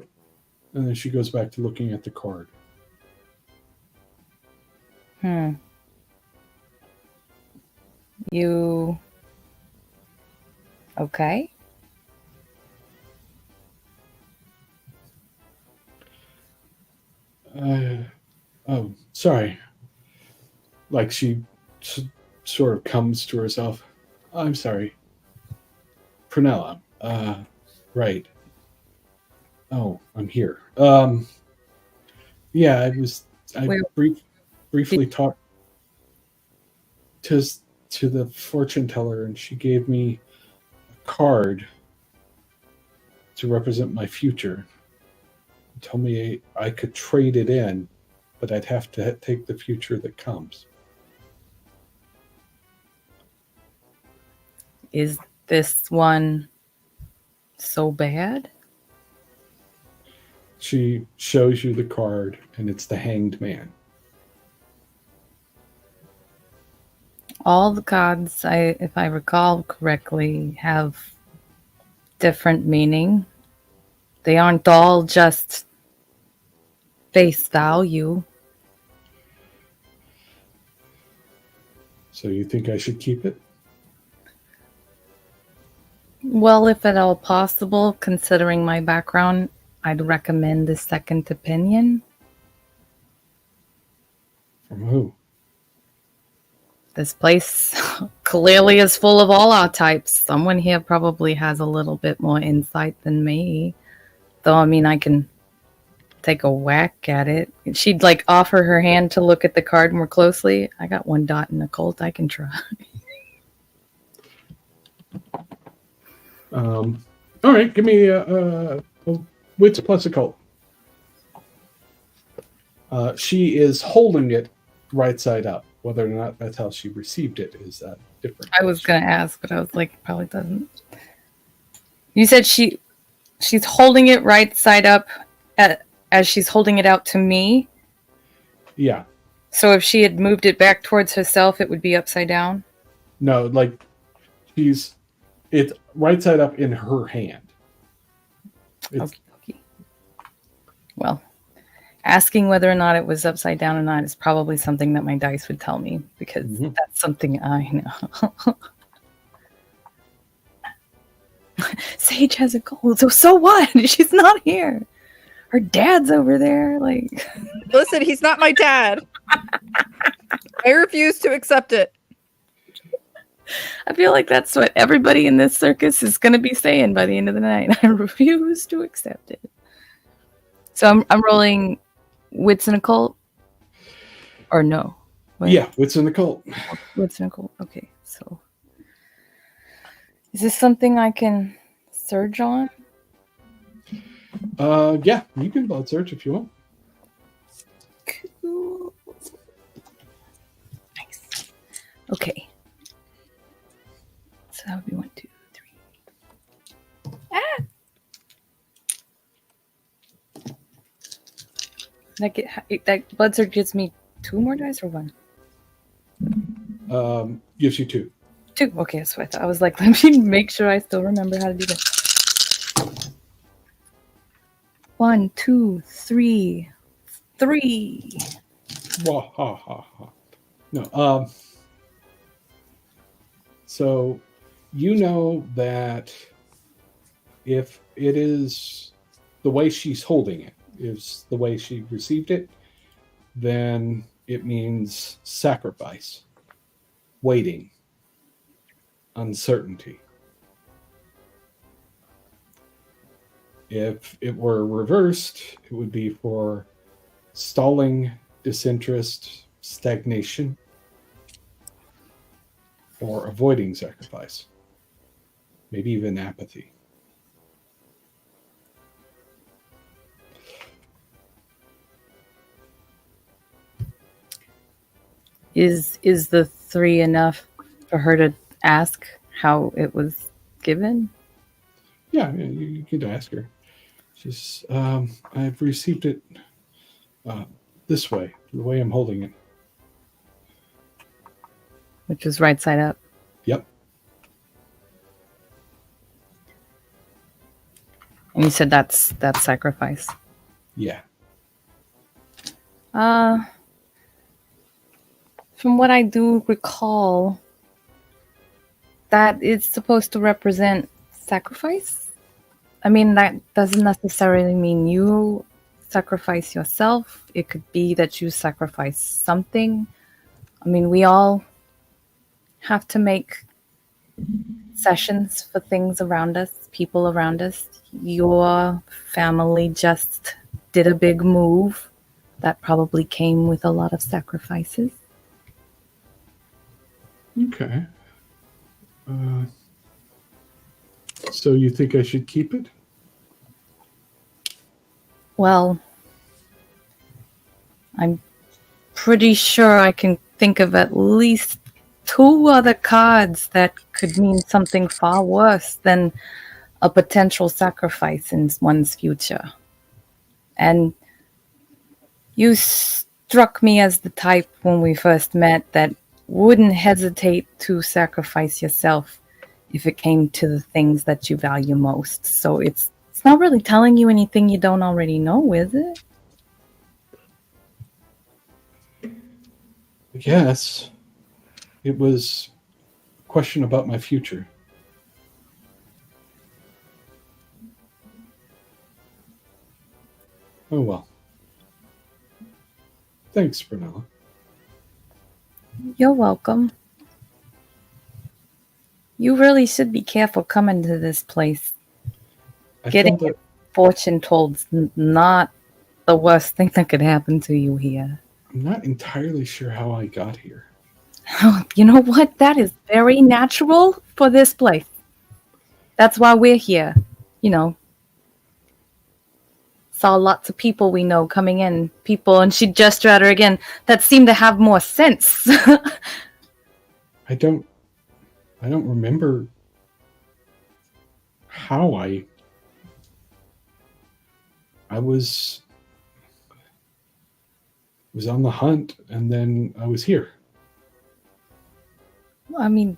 and then she goes back to looking at the card. You okay? Oh, sorry. Like she sort of comes to herself. I'm sorry. Prunella. Right. Oh, I'm here. Yeah, I briefly talked to the fortune teller, and she gave me a card to represent my future. Told me I could trade it in, but I'd have to take the future that comes. Is this one so bad? She shows you the card, and it's the Hanged Man. All the cards, if I recall correctly, have different meaning. They aren't all just face value. So you think I should keep it? Well, if at all possible, considering my background, I'd recommend a second opinion. From who? This place clearly is full of all our types. Someone here probably has a little bit more insight than me. Though, I mean, I can take a whack at it. She'd offer her hand to look at the card more closely. I got one dot in occult. I can try. All right, give me a wits plus occult. She is holding it right side up. Whether or not that's how she received it is different. I was going to ask, but I was like, probably doesn't. You said she's holding it right side up as she's holding it out to me? Yeah. So if she had moved it back towards herself, it would be upside down? No, it's right side up in her hand. Okay. Well, asking whether or not it was upside down or not is probably something that my dice would tell me, because that's something I know. Sage has a cold, so what? She's not here. Her dad's over there. Listen, he's not my dad. I refuse to accept it. I feel like that's what everybody in this circus is going to be saying by the end of the night. I refuse to accept it. So I'm rolling wits and occult, or no? Wait. Yeah, wits and occult. Wits and occult. Okay, so is this something I can surge on? Yeah, you can blood search if you want. Cool. Nice. Okay. So that would be 1, 2, 3. That blood surge gives me 2 more dice or 1? Gives you 2. 2. Okay, that's what I thought. I was like, let me make sure I still remember how to do this. 1, 2, 3. 3. Wah, ha, ha, ha. No. So you know that if it is the way she's holding it is the way she received it, then it means sacrifice, waiting, uncertainty. If it were reversed, it would be for stalling disinterest, stagnation, or avoiding sacrifice. Maybe even apathy. Is the 3 enough for her to ask how it was given? Yeah, you could ask her. She's, I've received it this way, the way I'm holding it. Which is right side up. Yep. And you said that's sacrifice. Yeah. From what I do recall, that it's supposed to represent sacrifice. I mean, that doesn't necessarily mean you sacrifice yourself. It could be that you sacrifice something. I mean, we all have to make sessions for things around us, people around us. Your family just did a big move that probably came with a lot of sacrifices. Okay. So you think I should keep it? Well, I'm pretty sure I can think of at least 2 other cards that could mean something far worse than a potential sacrifice in one's future. And you struck me as the type when we first met that wouldn't hesitate to sacrifice yourself if it came to the things that you value most. So it's not really telling you anything you don't already know, is it? Yes. It was a question about my future. Oh well. Thanks, Prunella. You're welcome. You really should be careful coming to this place. I Getting felt that fortune told's not the worst thing that could happen to you here. I'm not entirely sure how I got here. You know what? That is very natural for this place. That's why we're here. You know, saw lots of people we know coming in. People, and she gestured at her again, that seem to have more sense. I don't remember how I was on the hunt, and then I was here. I mean,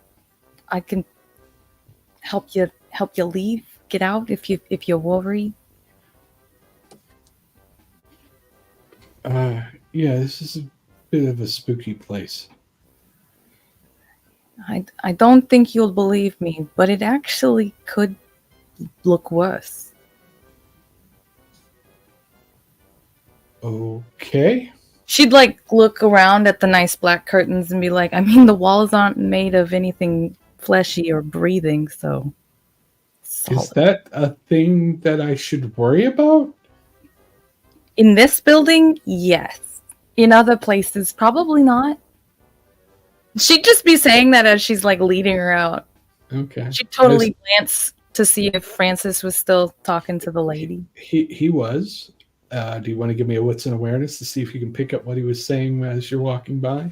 I can help you leave, get out if you're worried. Yeah, this is a bit of a spooky place. I don't think you'll believe me, but it actually could look worse. Okay. She'd look around at the nice black curtains and be like, I mean, the walls aren't made of anything fleshy or breathing, so solid. Is that a thing that I should worry about? In this building, yes. In other places, probably not. She'd just be saying that as she's leading her out. Okay. She'd totally glance to see if Francis was still talking to the lady. He was. Do you want to give me a wits and awareness to see if you can pick up what he was saying as you're walking by?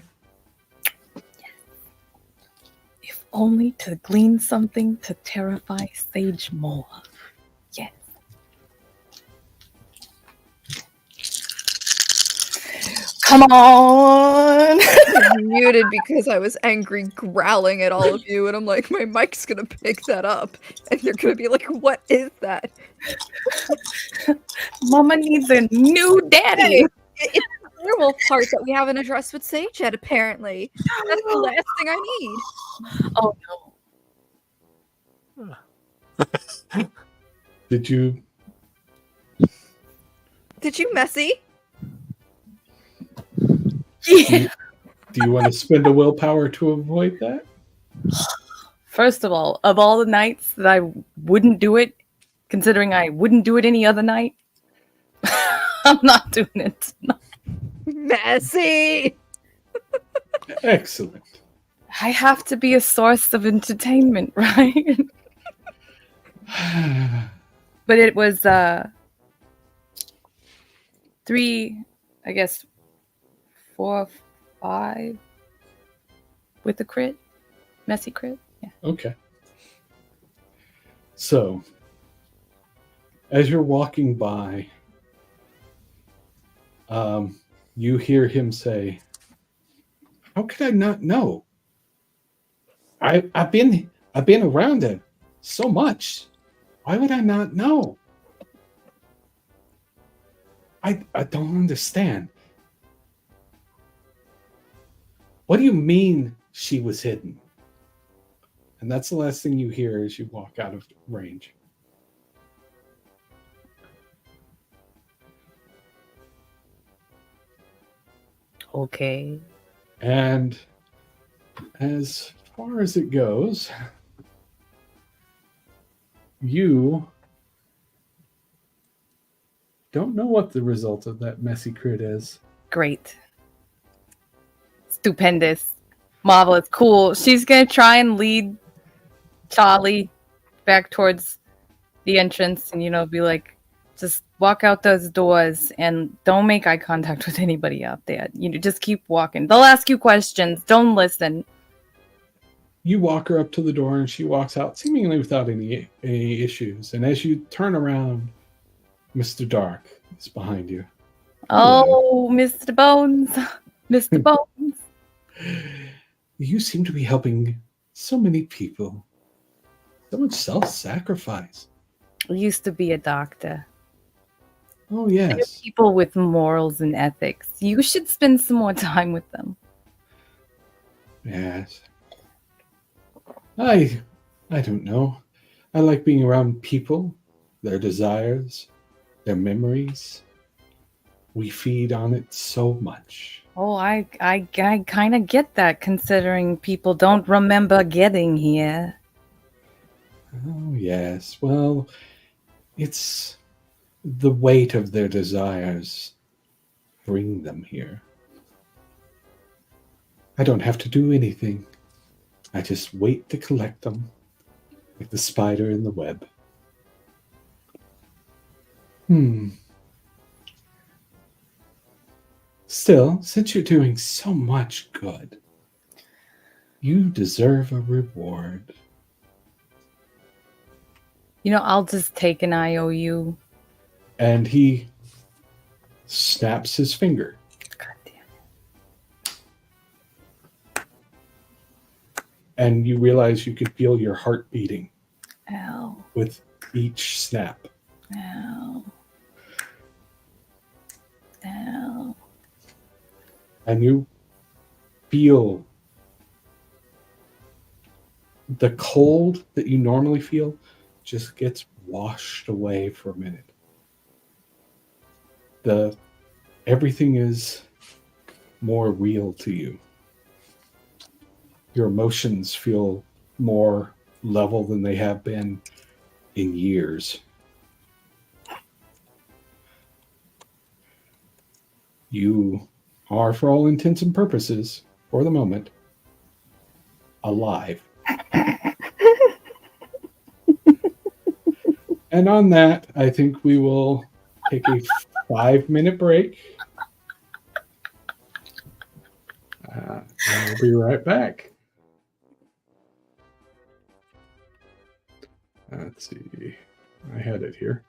If only to glean something to terrify Sage more. Yes. Come on! I'm muted because I was angry growling at all of you, and I'm like, my mic's gonna pick that up, and you're gonna be like, what is that? Mama needs a new daddy. Hey, it's the werewolf part that we haven't addressed with Sage yet, apparently. That's the last thing I need. Oh no. Did you messy? Yeah. do you want to spend a willpower to avoid that? First of all the nights that I wouldn't do it, considering I wouldn't do it any other night, I'm not doing it tonight. Messy. Excellent. I have to be a source of entertainment, right? But it was 3, I guess 4, 5 with the crit. Messy crit. Yeah. Okay. So, as you're walking by, you hear him say, "How could I not know? I've been around it so much. Why would I not know? I don't understand. What do you mean she was hidden?" And that's the last thing you hear as you walk out of range. Okay. And as far as it goes, you don't know what the result of that messy crit is. Great. Stupendous. Marvelous. Cool. She's going to try and lead Charlie back towards the entrance and, be like, just walk out those doors and don't make eye contact with anybody out there. Just keep walking. They'll ask you questions. Don't listen. You walk her up to the door and she walks out seemingly without any issues. And as you turn around, Mr. Dark is behind you. Oh, Mr. Bones. Mr. Bones. You seem to be helping so many people. So much self-sacrifice. I used to be a doctor. Oh, They're yes. people with morals and ethics. You should spend some more time with them. Yes. I don't know. I like being around people, their desires, their memories. We feed on it so much. Oh, I kind of get that, considering people don't remember getting here. Oh, yes. Well, it's the weight of their desires bring them here. I don't have to do anything. I just wait to collect them, like the spider in the web. Still, since you're doing so much good, you deserve a reward. I'll just take an IOU. And he snaps his finger. God damn it. And you realize you could feel your heart beating Ow. with each snap. Ow. Ow. And you feel the cold that you normally feel just gets washed away for a minute. Everything is more real to you. Your emotions feel more level than they have been in years. You are, for all intents and purposes, for the moment, alive. And on that, I think we will take a 5-minute break. I'll be right back. Let's see. I had it here.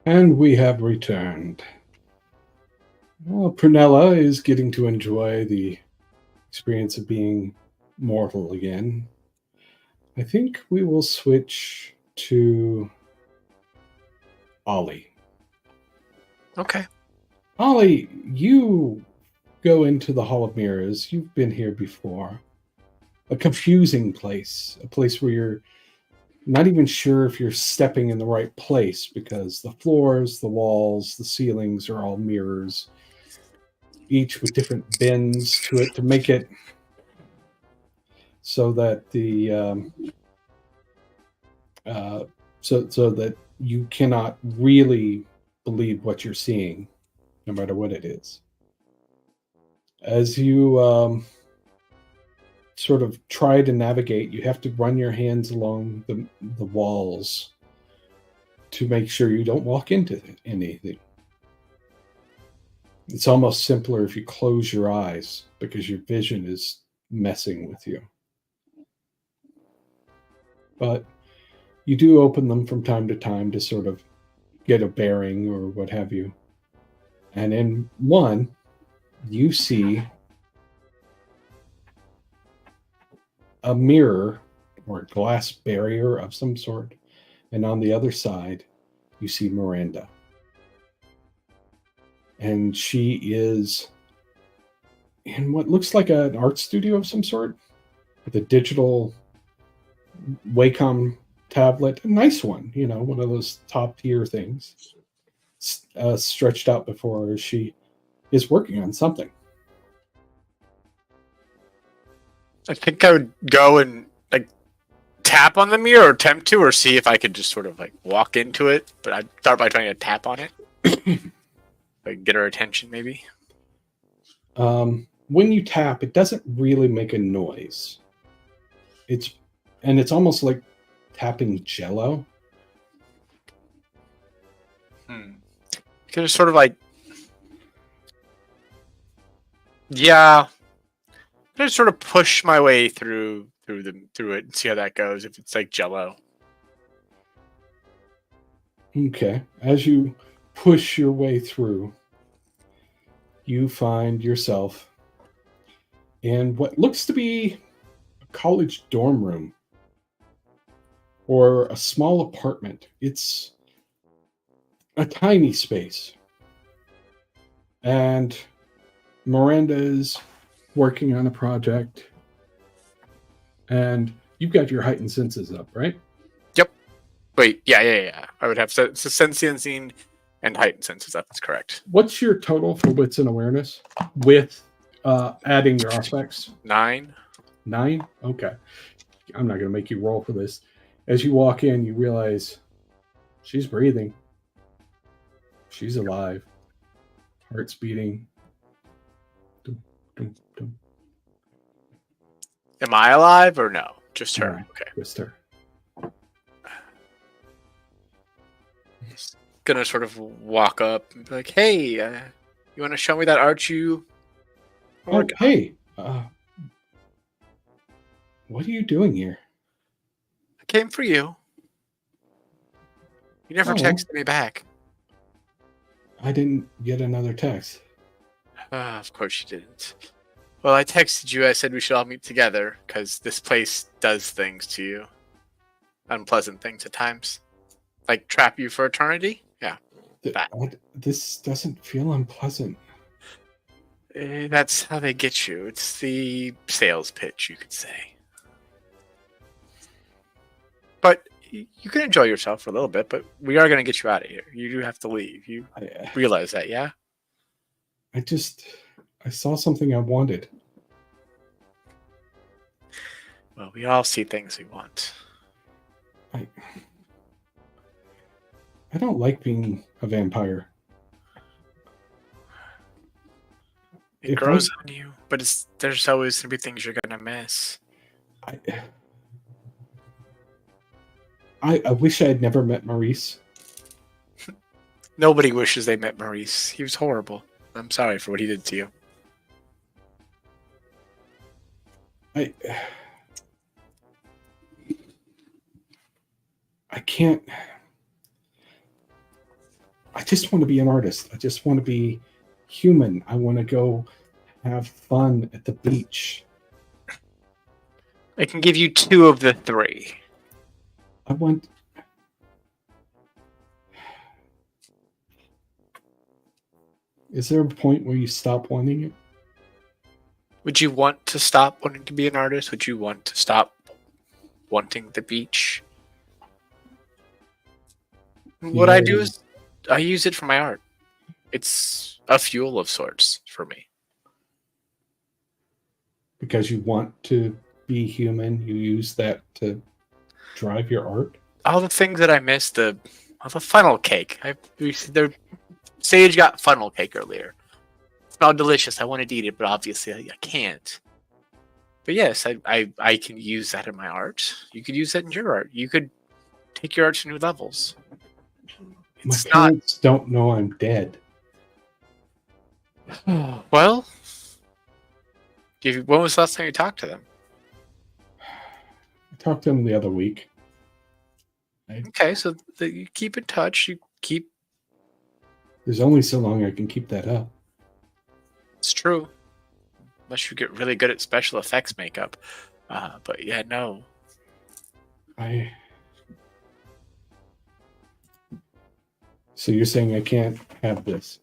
And we have returned. Well, Prunella is getting to enjoy the experience of being mortal again. I think we will switch to Ollie. Okay. Ollie, you go into the Hall of Mirrors. You've been here before. A confusing place, a place where you're not even sure if you're stepping in the right place because the floors, the walls, the ceilings are all mirrors, each with different bends to it to make it so that so that you cannot really believe what you're seeing, no matter what it is. As you sort of try to navigate, you have to run your hands along the walls to make sure you don't walk into anything. It's almost simpler if you close your eyes because your vision is messing with you. But you do open them from time to time to sort of get a bearing or what have you. And in one, you see a mirror or a glass barrier of some sort. And on the other side, you see Miranda. And she is in what looks like an art studio of some sort with a digital Wacom tablet, a nice one, one of those top tier things, stretched out before her. She is working on something. I think I would go and tap on the mirror or attempt to, or see if I could just sort of walk into it. But I'd start by trying to tap on it. Get her attention, maybe. When you tap, it doesn't really make a noise. It's almost like tapping Jello. Could just sort of yeah. I just sort of push my way through it and see how that goes. If it's like Jello. Okay. As you push your way through, you find yourself in what looks to be a college dorm room or a small apartment. It's a tiny space. And Miranda is working on a project. And you've got your heightened senses up, right? Yep. Wait, yeah. I would have sensing and heightened senses up. That's correct. What's your total for wits and awareness with adding your aspects? 9. 9? Okay. I'm not going to make you roll for this. As you walk in, you realize she's breathing. She's alive. Heart's beating. Dum, dum, dum. Am I alive or no? Just her. No, Okay. Just her. Gonna sort of walk up and be like, "Hey, you want to show me that art you?" Oh, hey. What are you doing here? I came for you. You never texted me back. I didn't get another text. Of course you didn't. Well, I texted you. I said we should all meet together because this place does things to you. Unpleasant things at times. Like trap you for eternity? Yeah. This doesn't feel unpleasant. That's how they get you. It's the sales pitch, you could say. But you can enjoy yourself for a little bit, but we are going to get you out of here. You do have to leave. You realize that, yeah? I saw something I wanted. Well, we all see things we want. I don't like being a vampire. It grows on you, but there's always going to be things you're going to miss. I wish I had never met Maurice. Nobody wishes they met Maurice. He was horrible. I'm sorry for what he did to you. I can't. I just want to be an artist. I just want to be human. I want to go have fun at the beach. I can give you 2 of the 3. I want. Is there a point where you stop wanting it? Would you want to stop wanting to be an artist? Would you want to stop wanting the beach? What I do is I use it for my art. It's a fuel of sorts for me. Because you want to be human, you use that to drive your art? All the things that I missed, the funnel cake. Sage got funnel cake earlier. It smelled delicious. I wanted to eat it, but obviously I can't. But yes, I can use that in my art. You could use that in your art. You could take your art to new levels. My parents don't know I'm dead. Well, when was the last time you talked to them? I talked to them the other week. Okay, so you keep in touch. There's only so long I can keep that up. It's true. Unless you get really good at special effects makeup. But yeah, no. So you're saying I can't have this?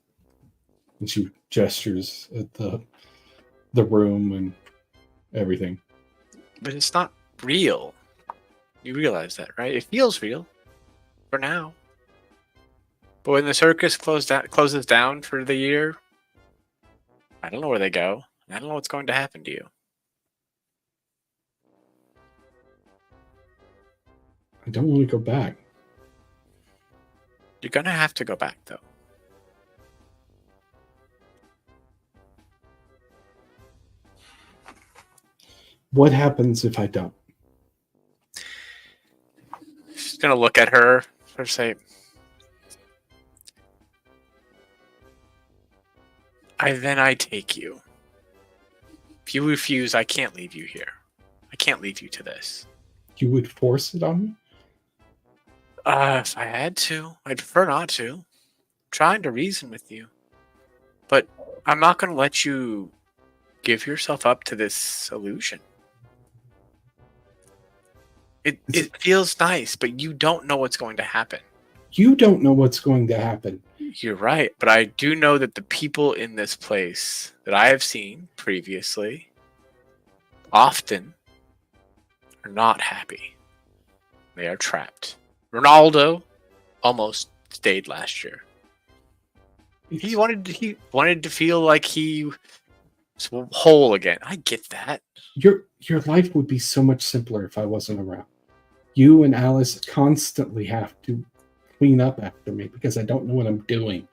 And she gestures at the room and everything. But it's not real. You realize that, right? It feels real. For now. But when the circus closes down for the year, I don't know where they go. I don't know what's going to happen to you. I don't want to go back. You're going to have to go back, though. What happens if I don't? She's going to look at her and say, I take you. If you refuse, I can't leave you here. I can't leave you to this. You would force it on me? If I had to, I'd prefer not to. I'm trying to reason with you. But I'm not going to let you give yourself up to this illusion. It feels nice, but you don't know what's going to happen. You don't know what's going to happen. You're right, but I do know that the people in this place that I have seen previously often are not happy. They are trapped. Ronaldo almost stayed last year. He wanted to feel like he was whole again. I get that. Your life would be so much simpler if I wasn't around. You and Alice constantly have to clean up after me because I don't know what I'm doing.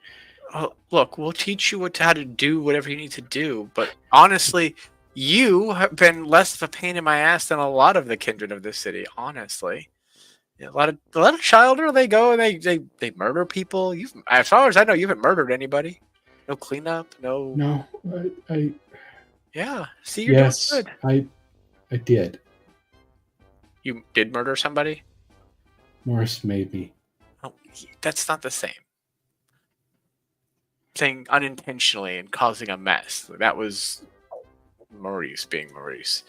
Look, we'll teach you how to do whatever you need to do, but honestly, you have been less of a pain in my ass than a lot of the kindred of this city, honestly. A lot of childer, they go and they murder people. As far as I know, you haven't murdered anybody. No cleanup, no. No, I Yeah, see, you're doing good. I did. You did murder somebody? Morris made me. Oh, that's not the same. Saying unintentionally and causing a mess. That was Maurice being Maurice.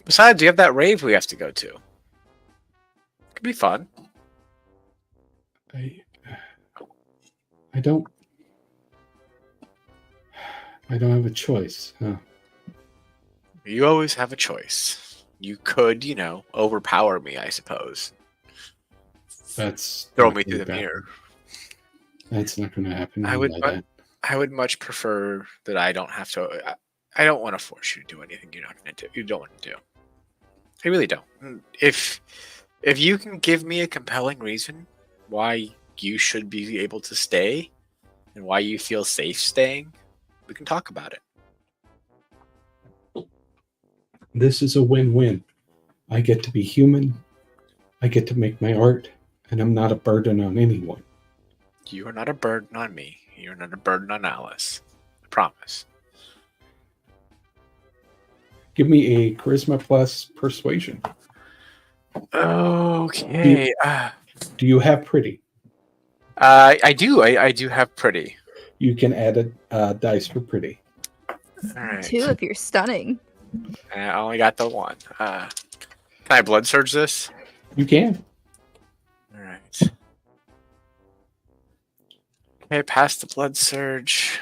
Besides, you have that rave we have to go to. It could be fun. I don't have a choice, huh? You always have a choice. You could, overpower me, I suppose. That's throw me through the mirror. That's not going to happen. I would much prefer that I don't have to. I don't want to force you to do anything you're not going to do. You don't want to do. I really don't. If you can give me a compelling reason why you should be able to stay and why you feel safe staying, we can talk about it. This is a win-win. I get to be human, I get to make my art, and I'm not a burden on anyone. You are not a burden on me. You're not a burden on Alice. I promise. Give me a charisma plus persuasion. Okay. Do you have pretty? I do. I do have pretty. You can add a dice for pretty. All right. 2 if you're stunning. I only got the 1. Can I blood surge this? You can. All right. Okay, pass the blood surge.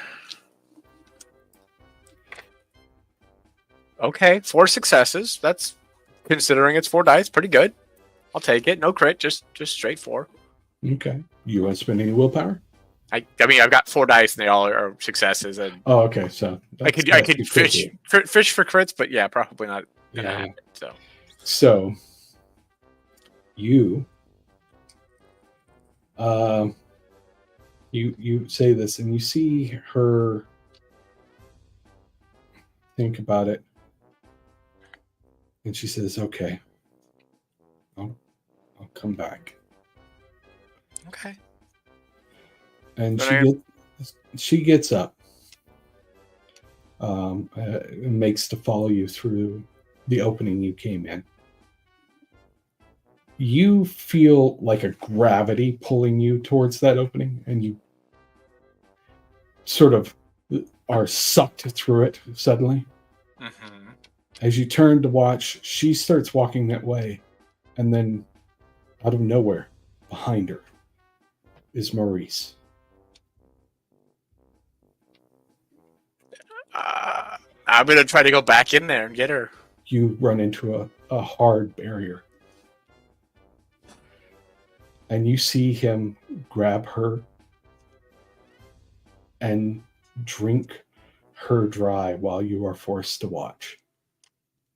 Okay, 4 successes. That's, considering it's 4 dice, pretty good. I'll take it. No crit, just straight 4. Okay. You want to spend any willpower? I mean, I've got 4 dice and they all are successes. And Oh, okay. So I could fish for crits, but yeah, probably not gonna Yeah. happen. So you you say this and you see her think about it, and she says, "Okay, I'll come back." Okay. And Then she gets up, and makes to follow you through the opening you came in. You feel like a gravity pulling you towards that opening, and you sort of are sucked through it suddenly. Mm-hmm. As you turn to watch, she starts walking that way, and then out of nowhere, behind her, is Maurice. I'm gonna try to go back in there and get her. You run into a hard barrier. And you see him grab her and drink her dry while you are forced to watch.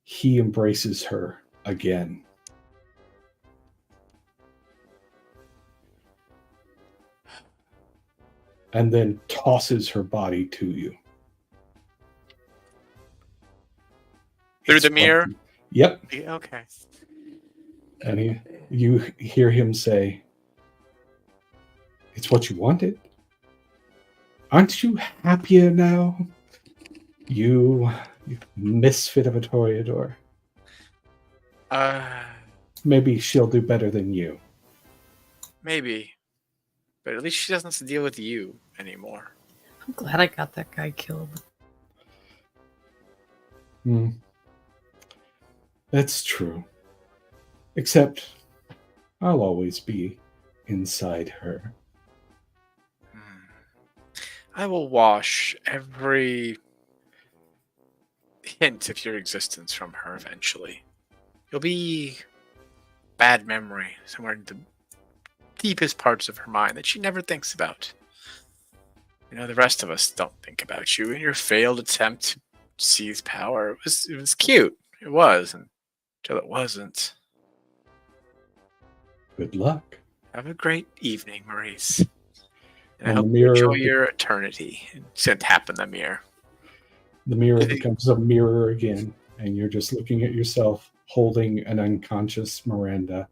He embraces her again. And then tosses her body to you. Through It's the mirror? bumpy. Yep. Yeah, okay. And you hear him say, "It's what you wanted. Aren't you happier now? You misfit of a toreador. Maybe she'll do better than you." Maybe. But at least she doesn't have to deal with you anymore. I'm glad I got that guy killed. That's true. Except I'll always be inside her. I will wash every hint of your existence from her eventually. You'll be bad memory somewhere in the deepest parts of her mind that she never thinks about. You know, the rest of us don't think about you and your failed attempt to seize power. It was cute. It was until it wasn't. Good luck. Have a great evening, Maurice. And I And the hope you mirror- enjoy your eternity. And tap in the mirror. The mirror becomes a mirror again, and you're just looking at yourself holding an unconscious Miranda.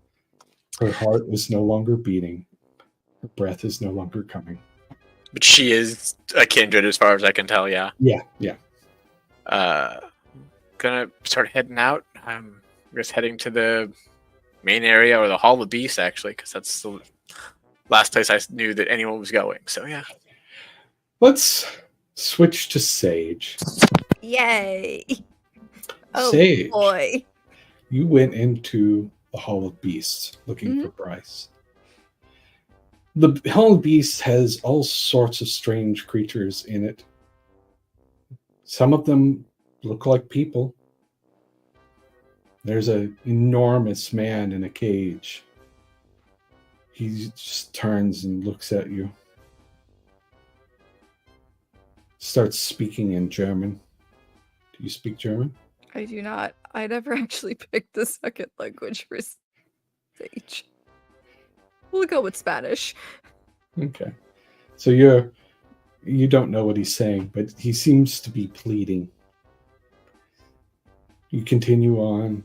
Her heart is no longer beating. Her breath is no longer coming. But she is a kindred as far as I can tell, yeah. Yeah. Gonna start heading out. I'm just heading to the main area, or the Hall of Beasts, actually, because that's the last place I knew that anyone was going. So, yeah. Let's switch to Sage. Yay! Oh Sage, boy. you went into the Hall of Beasts looking for Bryce. The Hall of Beasts has all sorts of strange creatures in it. Some of them look like people. There's an enormous man in a cage. He just turns and looks at you. Starts speaking in German. Do you speak German? I do not. I never actually picked the second language for Sage. We'll go with Spanish. Okay. So you don't know what he's saying, but he seems to be pleading. You continue on.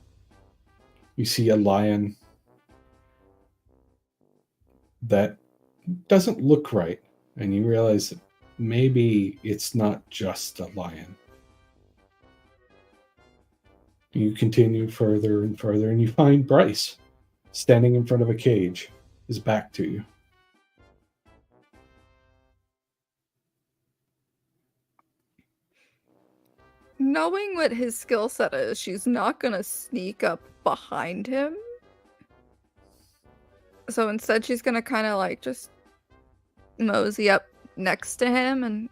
You see a lion that doesn't look right, and you realize that maybe it's not just a lion. You continue further and further, and you find Bryce standing in front of a cage, his back to you. Knowing what his skill set is, she's not gonna sneak up behind him. So instead, she's gonna kind of like just mosey up next to him and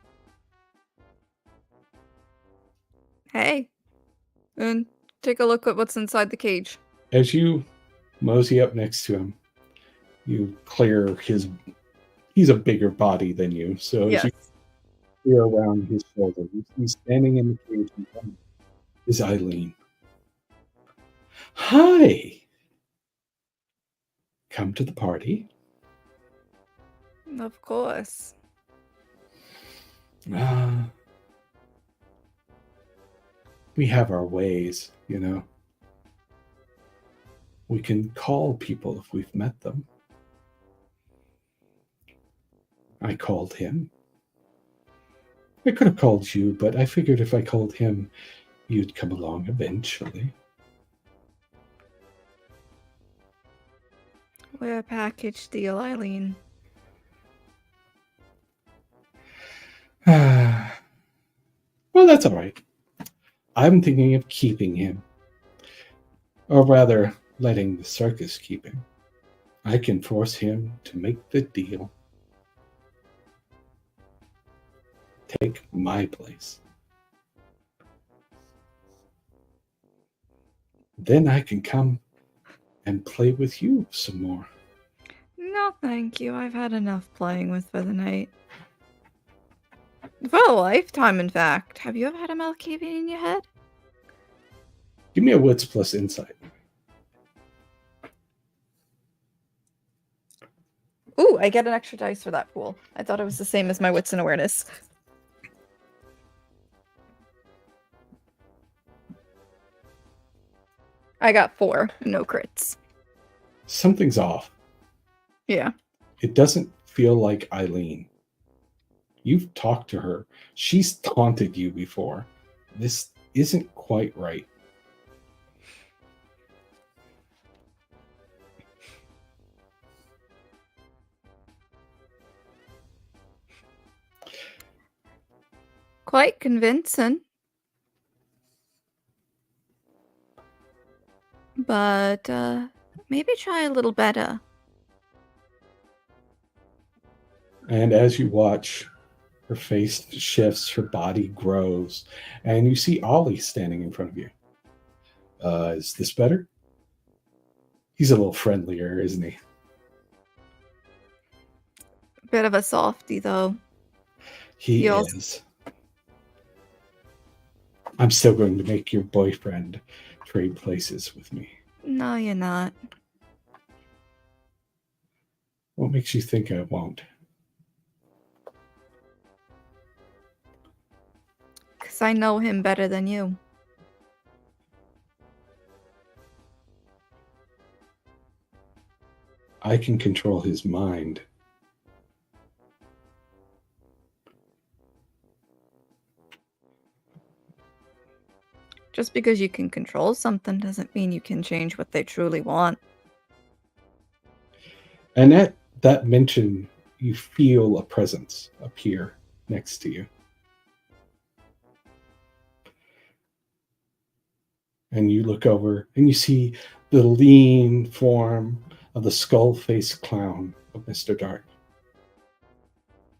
hey, and take a look at what's inside the cage. As you mosey up next to him, you clear his. He's a bigger body than you, so Yes. as you clear around his shoulder, he's standing in the cage in front of you. Is Eileen. Hi! Come to the party. Of course. We have our ways, you know. We can call people if we've met them. I called him. I could have called you, but I figured if I called him, you'd come along eventually. We're a package deal, Eileen. Well, that's all right. I'm thinking of keeping him. Or rather, letting the circus keep him. I can force him to make the deal. Take my place. Then I can come and play with you some more. No, thank you. I've had enough playing with for the night. For a lifetime, in fact. Have you ever had a Malkavian in your head? Give me a wits plus insight. Ooh, I get an extra dice for that pool. I thought it was the same as my wits and awareness. I got 4, no crits. Something's off. Yeah. It doesn't feel like Eileen. You've talked to her. She's taunted you before. This isn't quite right. Quite convincing. But, maybe try a little better. And as you watch, her face shifts, her body grows, and you see Ollie standing in front of you. Is this better? He's a little friendlier, isn't he? Bit of a softie, though. He He also- is. I'm still going to make your boyfriend trade places with me. No, you're not. What makes you think I won't? Because I know him better than you. I can control his mind. Just because you can control something doesn't mean you can change what they truly want. And at that mention, you feel a presence appear next to you. And you look over and you see the lean form of the skull-faced clown of Mr. Dark.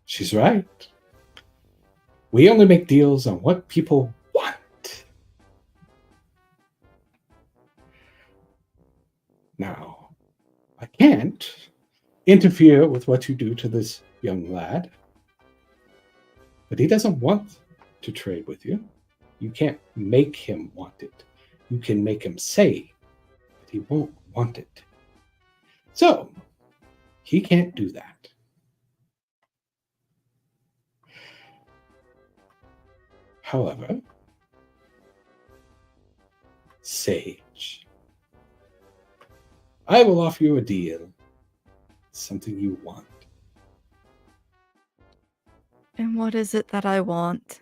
She's right. We only make deals on what people want. Now, I can't interfere with what you do to this young lad. But he doesn't want to trade with you. You can't make him want it. You can make him say, but he won't want it. So, he can't do that. However, Sage, I will offer you a deal. Something you want. And what is it that I want?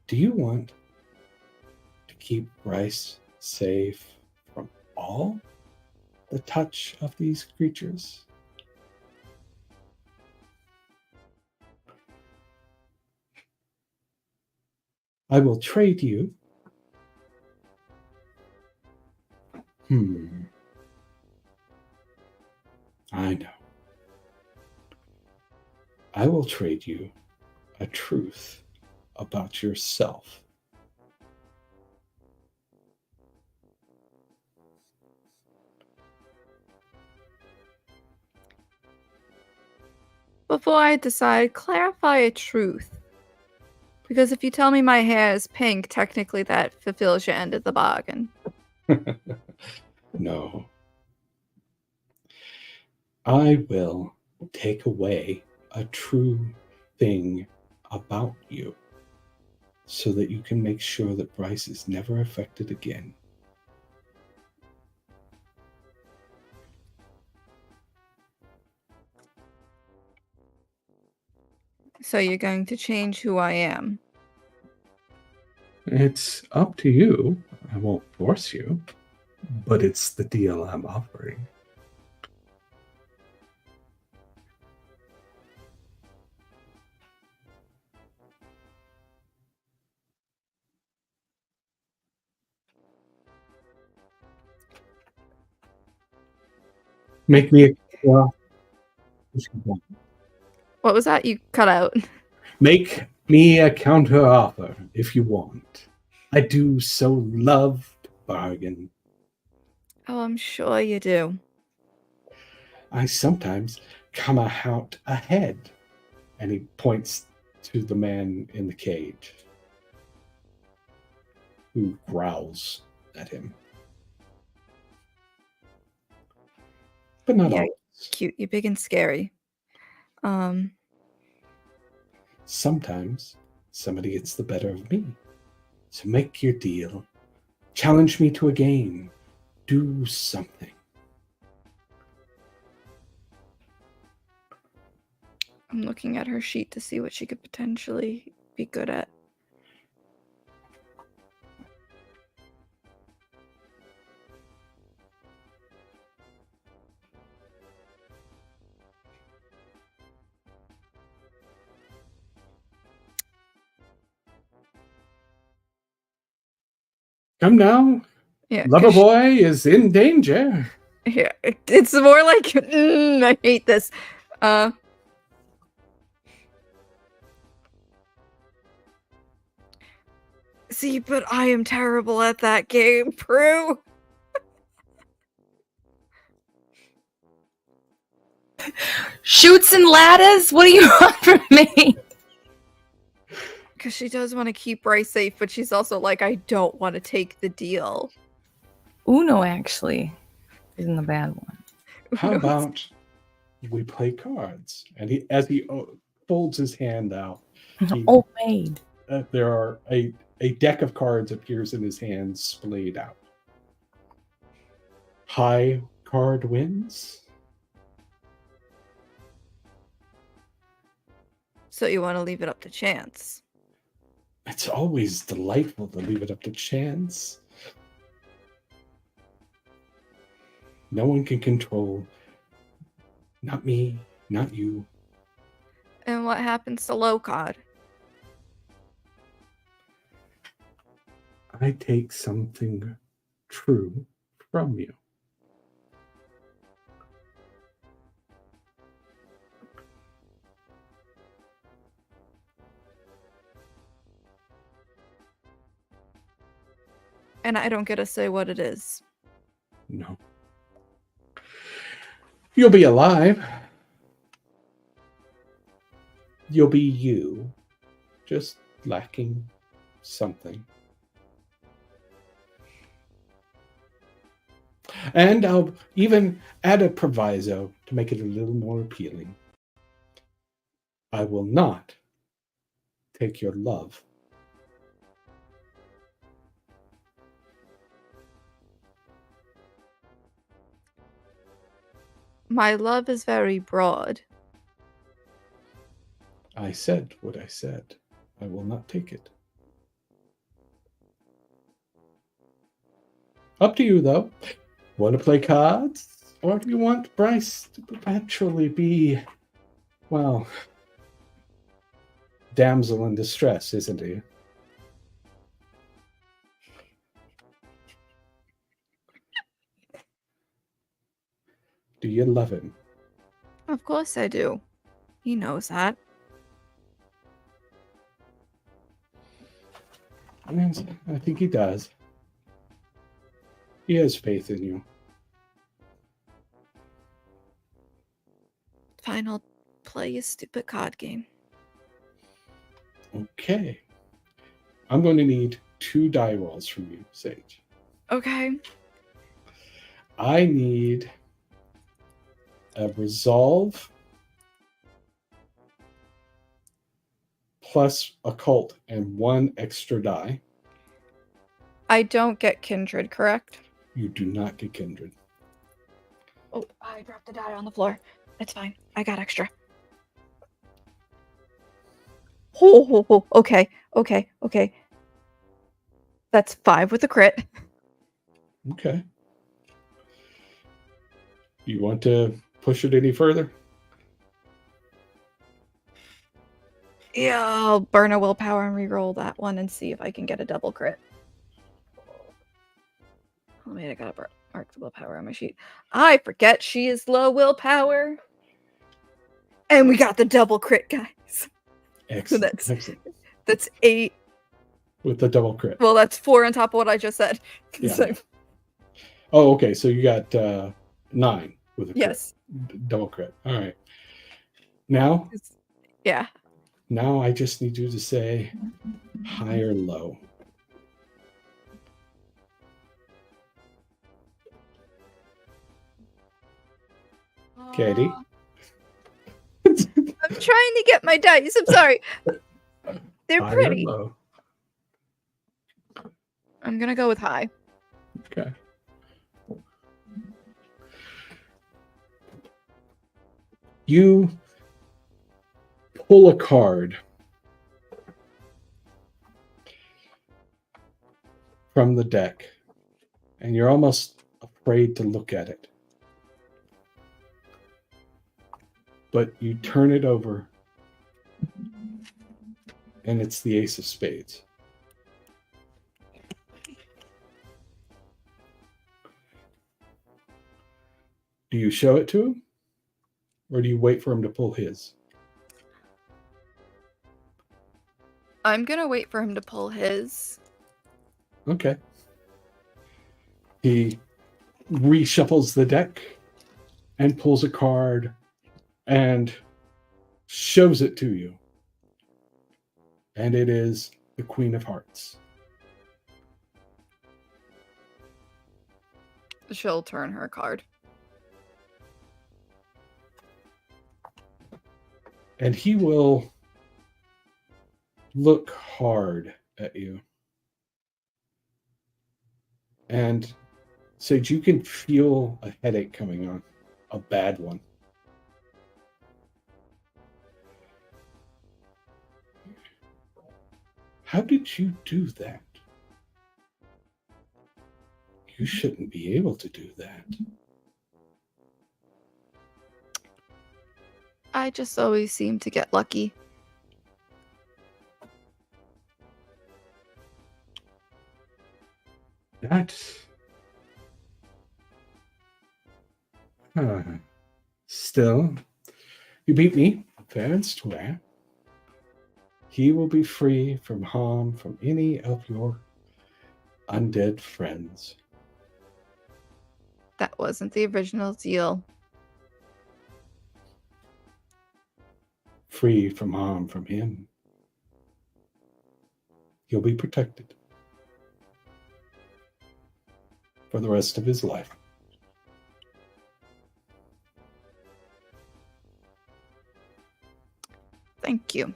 Do you want to keep Bryce safe from all the touch of these creatures? I will trade you. I know. I will trade you a truth about yourself. Before I decide, clarify a truth. Because if you tell me my hair is pink, technically that fulfills your end of the bargain. No. I will take away a true thing about you so that you can make sure that Bryce is never affected again. So you're going to change who I am. It's up to you. I won't force you, but it's the deal I'm offering. Make me a What was that? You cut out. Make me a counter offer if you want. I do so love to bargain. Oh, I'm sure you do. I sometimes come out ahead. And he points to the man in the cage, who growls at him. But not Yeah, always. cute. You're big and scary. Sometimes somebody gets the better of me. So make your deal. Challenge me to a game. Do something. I'm looking at her sheet to see what she could potentially be good at. Come now. Yeah, Lover boy is in danger. Yeah, it's more like I hate this. See, but I am terrible at that game, Prue. Shoots and ladders? What do you want from me? Because she does want to keep Bryce safe, but she's also like, I don't want to take the deal. Uno, actually, isn't a bad one. How about we play cards? And as he folds his hand out, Old maid. There are a deck of cards appears in his hand, splayed out. High card wins. So you want to leave it up to chance? It's always delightful to leave it up to chance. No one can control. Not me, not you. And what happens to low card? I take something true from you. And I don't get to say what it is. No. You'll be alive. You'll be you, just lacking something. And I'll even add a proviso to make it a little more appealing. I will not take your love. My love is very broad. I said what I said. I will not take it. Up to you, though. Want to play cards? Or do you want Bryce to perpetually be, well, damsel in distress, isn't he? Do you love him? Of course I do. He knows that. I think he does. He has faith in you. Fine, I'll play a stupid card game. Okay. I'm going to need 2 die rolls from you, Sage. Okay. I need a resolve plus occult and 1 extra die. I don't get Kindred, correct? You do not get Kindred. Oh, I dropped the die on the floor. It's fine. I got extra. Oh, okay. That's 5 with a crit. Okay. You want to push it any further? Yeah, I'll burn a willpower and reroll that one and see if I can get a double crit. Oh, wait, I gotta mark the willpower on my sheet. I forget she is low willpower. And we got the double crit, guys. Excellent. Excellent. That's 8. With the double crit. Well, that's 4 on top of what I just said. Yeah. So, Oh, okay. So you got 9 with a crit. yes. Double crit. All right. Now? Yeah. Now I just need you to say high or low. Katie? I'm trying to get my dice. I'm sorry. They're High or pretty. low? I'm gonna go with high. Okay. You pull a card from the deck, and you're almost afraid to look at it. But you turn it over, and it's the Ace of Spades. Do you show it to him? Or do you wait for him to pull his? I'm gonna wait for him to pull his. Okay. He reshuffles the deck and pulls a card and shows it to you. And it is the Queen of Hearts. She'll turn her card. And he will look hard at you. And Sage, you can feel a headache coming on. A bad one. How did you do that? You shouldn't be able to do that. I just always seem to get lucky. That's... Still, you beat me fair and square. He will be free from harm from any of your undead friends. That wasn't the original deal. Free from harm from him. He'll be protected for the rest of his life. Thank you.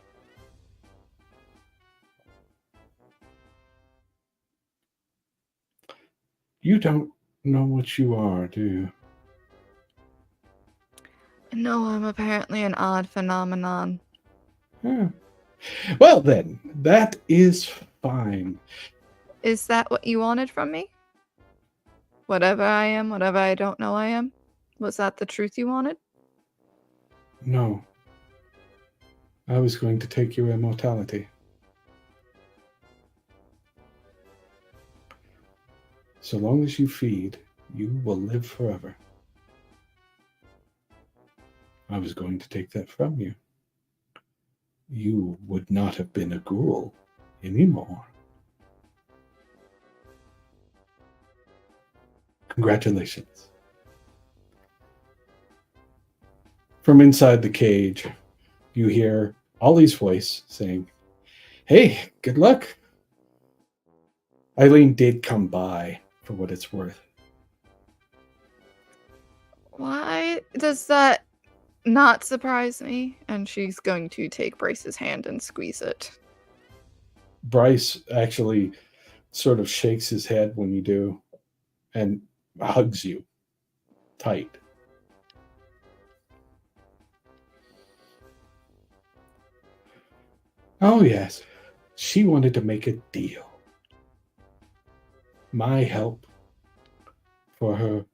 You don't know what you are, do you? No, I'm apparently an odd phenomenon. Huh. Well then, that is fine. Is that what you wanted from me? Whatever I am, whatever I don't know I am. Was that the truth you wanted? No. I was going to take your immortality. So long as you feed, you will live forever. I was going to take that from you. You would not have been a ghoul anymore. Congratulations. From inside the cage, you hear Ollie's voice saying, "Hey, good luck." Eileen did come by, for what it's worth. Why does that not surprise me? And she's going to take Bryce's hand and squeeze it. Bryce actually sort of shakes his head when you do and hugs you tight. Oh, yes. She wanted to make a deal. My help for her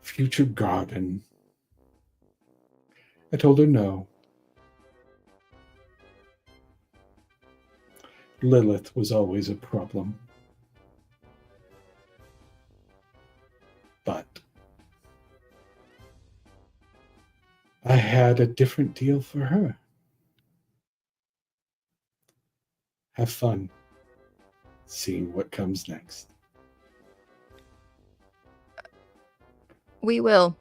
future garden. I told her no. Lilith was always a problem. But I had a different deal for her. Have fun seeing what comes next. We will.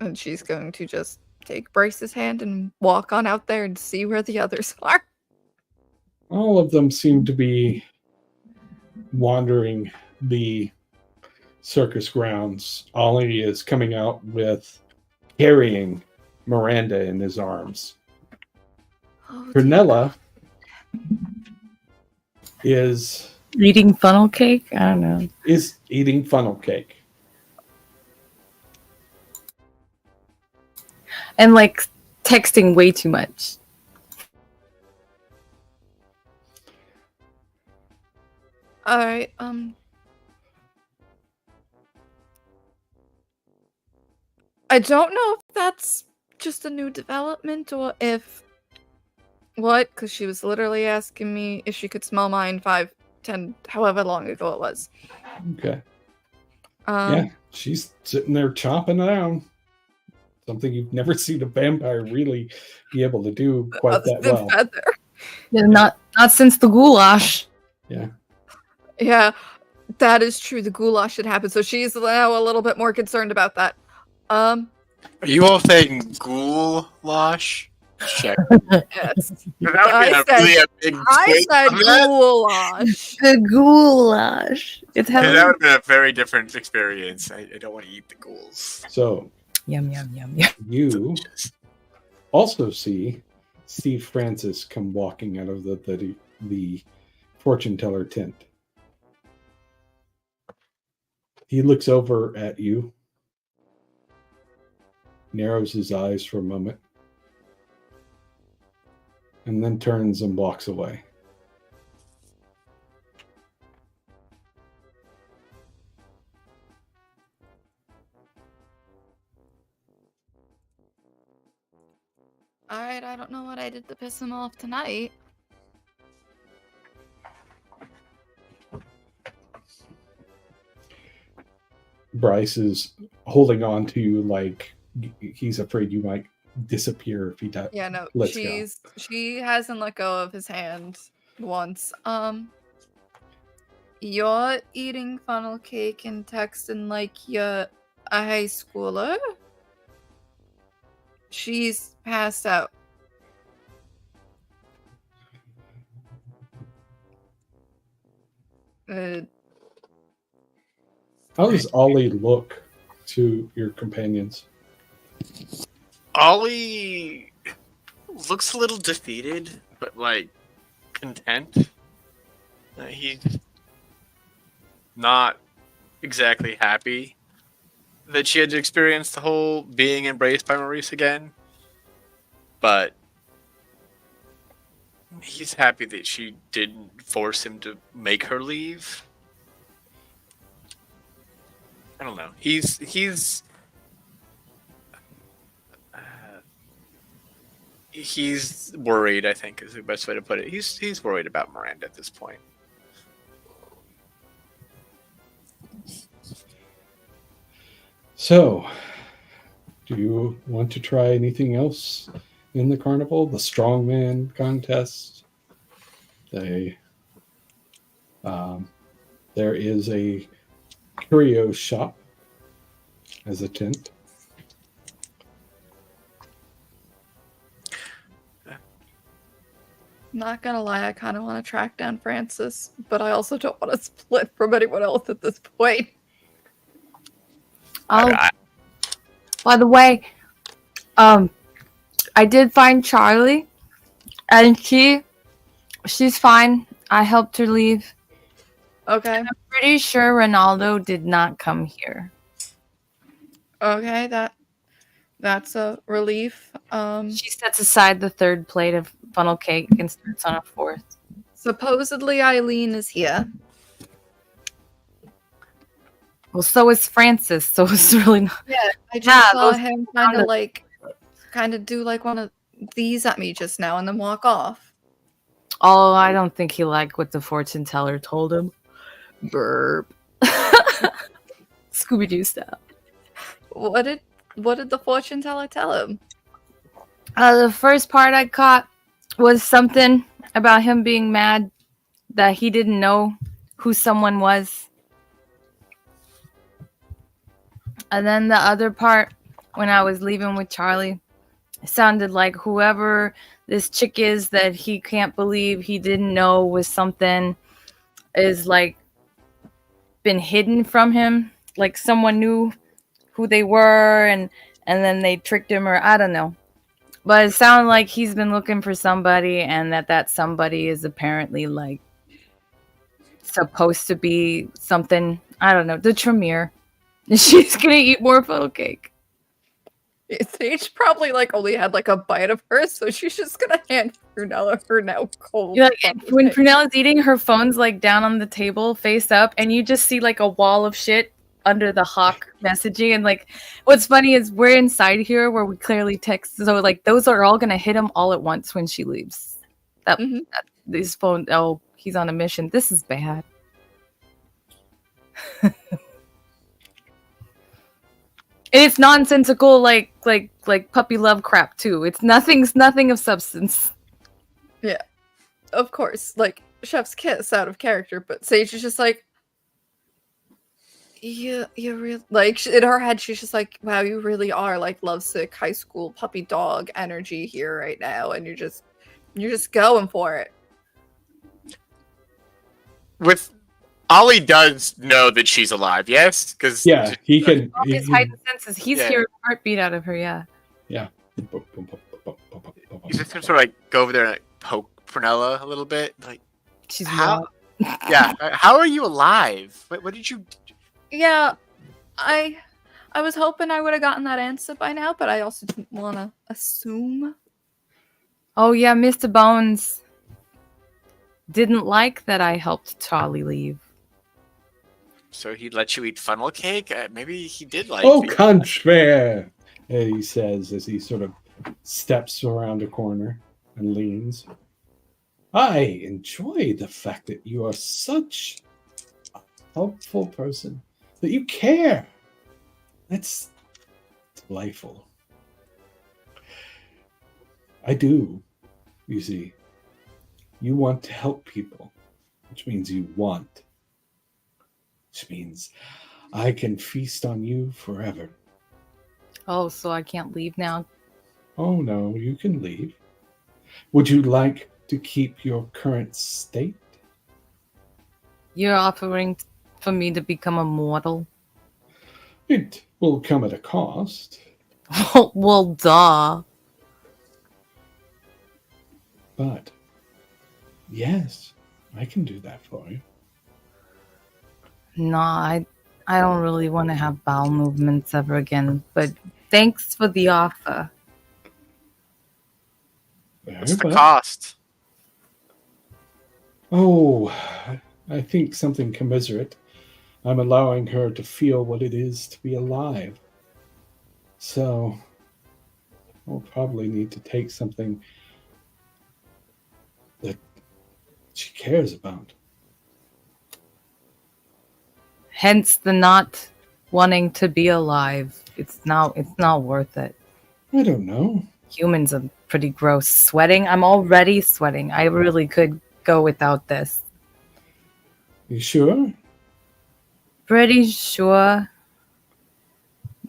And she's going to just take Bryce's hand and walk on out there and see where the others are. All of them seem to be wandering the circus grounds. Ollie is coming out with carrying Miranda in his arms. Oh, Prunella is Eating funnel cake? I don't know. eating funnel cake. And like texting way too much. Alright, I don't know if that's just a new development or if... What? Because she was literally asking me if she could smell mine 5, 10, however long ago it was. Okay. Yeah, she's sitting there chomping down. Something you've never seen a vampire really be able to do quite Other that than well. Feather. Yeah, not since the goulash. Yeah. Yeah, that is true. The goulash should happen. So she's now a little bit more concerned about that. Are you all saying goulash? Check. Yes. That would be a big I twist said on that. goulash. The goulash. It's Yeah, that heavy. would have been a very different experience. I don't want to eat the ghouls. So Yum, yum, yum, yum. you also see Steve Francis come walking out of the fortune teller tent. He looks over at you, narrows his eyes for a moment, and then turns and walks away. Alright, I don't know what I did to piss him off tonight. Bryce is holding on to you like he's afraid you might disappear if he does. Yeah, no, Let's go. she hasn't let go of his hand once. You're eating funnel cake and texting like you're a high schooler? She's passed out. How does Ollie look to your companions? Ollie looks a little defeated, but like content. He's not exactly happy that she had to experience the whole being embraced by Maurice again. But He's happy that she didn't force him to make her leave. I don't know. He's worried, I think, is the best way to put it. He's worried about Miranda at this point. So, do you want to try anything else in the carnival? The strongman contest? There is a curio shop as a tent. Not gonna lie, I kind of want to track down Francis, but I also don't want to split from anyone else at this point. Oh, by the way, I did find Charlie, and she's fine. I helped her leave. Okay. I'm pretty sure Ronaldo did not come here. Okay, that's a relief. She sets aside the third plate of funnel cake and starts on a fourth. Supposedly Eileen is here. Well, so is Francis, so it's really not. Yeah, I just saw those him kind of do like one of these at me just now and then walk off. Oh, I don't think he liked what the fortune teller told him. Burp. Scooby-Doo style. What did the fortune teller tell him? The first part I caught was something about him being mad that he didn't know who someone was. And then the other part, when I was leaving with Charlie, it sounded like whoever this chick is that he can't believe he didn't know was something is like been hidden from him. Like someone knew who they were and then they tricked him, or I don't know. But it sounded like he's been looking for somebody, and that somebody is apparently like supposed to be something, I don't know, the Tremere. She's gonna eat more funnel cake. Sage probably like only had like a bite of hers, so she's just gonna hand Prunella her now cold. You're like, when Prunella's eating, her phone's like down on the table, face up, and you just see like a wall of shit under the hawk messaging. And like, what's funny is we're inside here where we clearly text, so like those are all gonna hit him all at once when she leaves. That his phone. Oh, he's on a mission. This is bad. And it's nonsensical, like puppy love crap too. It's nothing of substance. Yeah, of course, like chef's kiss out of character, but Sage is just like, you really like in her head. She's just like, wow, you really are like lovesick high school puppy dog energy here right now, and you're just going for it. With Ollie does know that she's alive, yes? Because Yeah, he can. His heightened senses. He's Yeah. hearing a heartbeat out of her. Yeah. He's just gonna sort of like go over there and like, poke Prunella a little bit. Like, She's how? Yeah, how are you alive? What did you? Yeah, I was hoping I would have gotten that answer by now, but I also didn't want to assume. Oh yeah, Mr. Bones didn't like that I helped Charlie leave. So he let you eat funnel cake? Maybe he did like. Oh, you. contraire, he says as he sort of steps around a corner and leans. I enjoy the fact that you are such a helpful person, that you care. That's delightful. I do, you see. You want to help people, which means you want. Which means I can feast on you forever. Oh, so I can't leave now? Oh no, you can leave. Would you like to keep your current state? You're offering for me to become immortal? It will come at a cost. Well, duh. But yes, I can do that for you. No, I don't really want to have bowel movements ever again, but thanks for the offer. Very What's the well. cost? Oh, I think something commiserate. I'm allowing her to feel what it is to be alive. So, we'll probably need to take something that she cares about. Hence the not wanting to be alive. It's not worth it. I don't know. Humans are pretty gross. Sweating? I'm already sweating. I really could go without this. You sure? Pretty sure.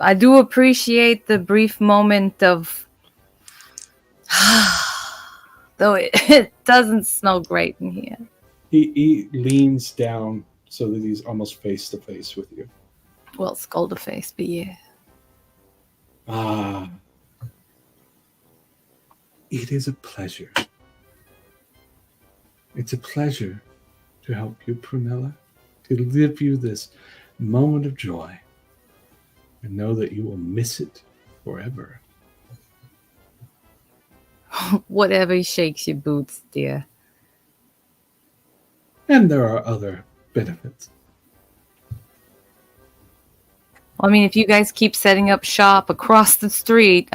I do appreciate the brief moment of though it doesn't smell great in here. He leans down so that he's almost face to face with you. Well, skull to face, but yeah. Ah. It is a pleasure. It's a pleasure to help you, Prunella, to give you this moment of joy and know that you will miss it forever. Whatever shakes your boots, dear. And there are other benefits. Well, I mean, if you guys keep setting up shop across the street,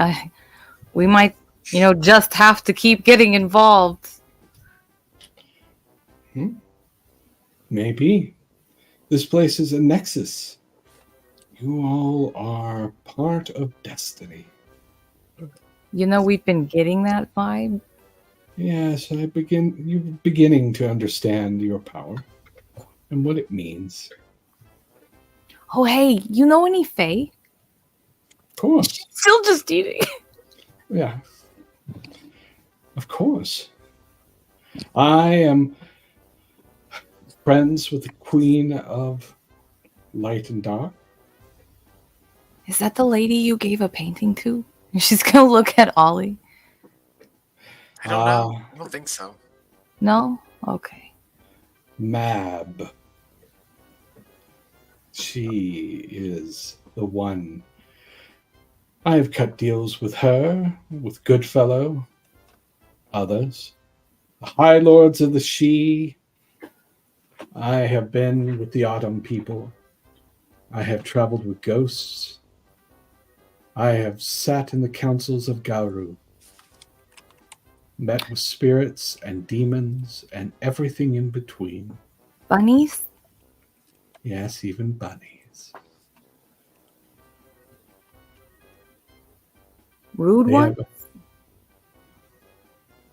we might, just have to keep getting involved. Maybe. This place is a nexus. You all are part of destiny. We've been getting that vibe. Yes, you're beginning to understand your power and what it means. Oh, hey, you know any Fae? Of course. Still just eating. Yeah. Of course. I am friends with the Queen of Light and Dark. Is that the lady you gave a painting to? She's gonna look at Ollie. I don't know. I don't think so. No? Okay. Mab. She is the one. I have cut deals with her, with Goodfellow, others, the High Lords of the She. I have been with the Autumn people. I have traveled with ghosts. I have sat in the councils of Gauru, met with spirits and demons and everything in between. Bunnies? Yes, even bunnies. Rude They ones? have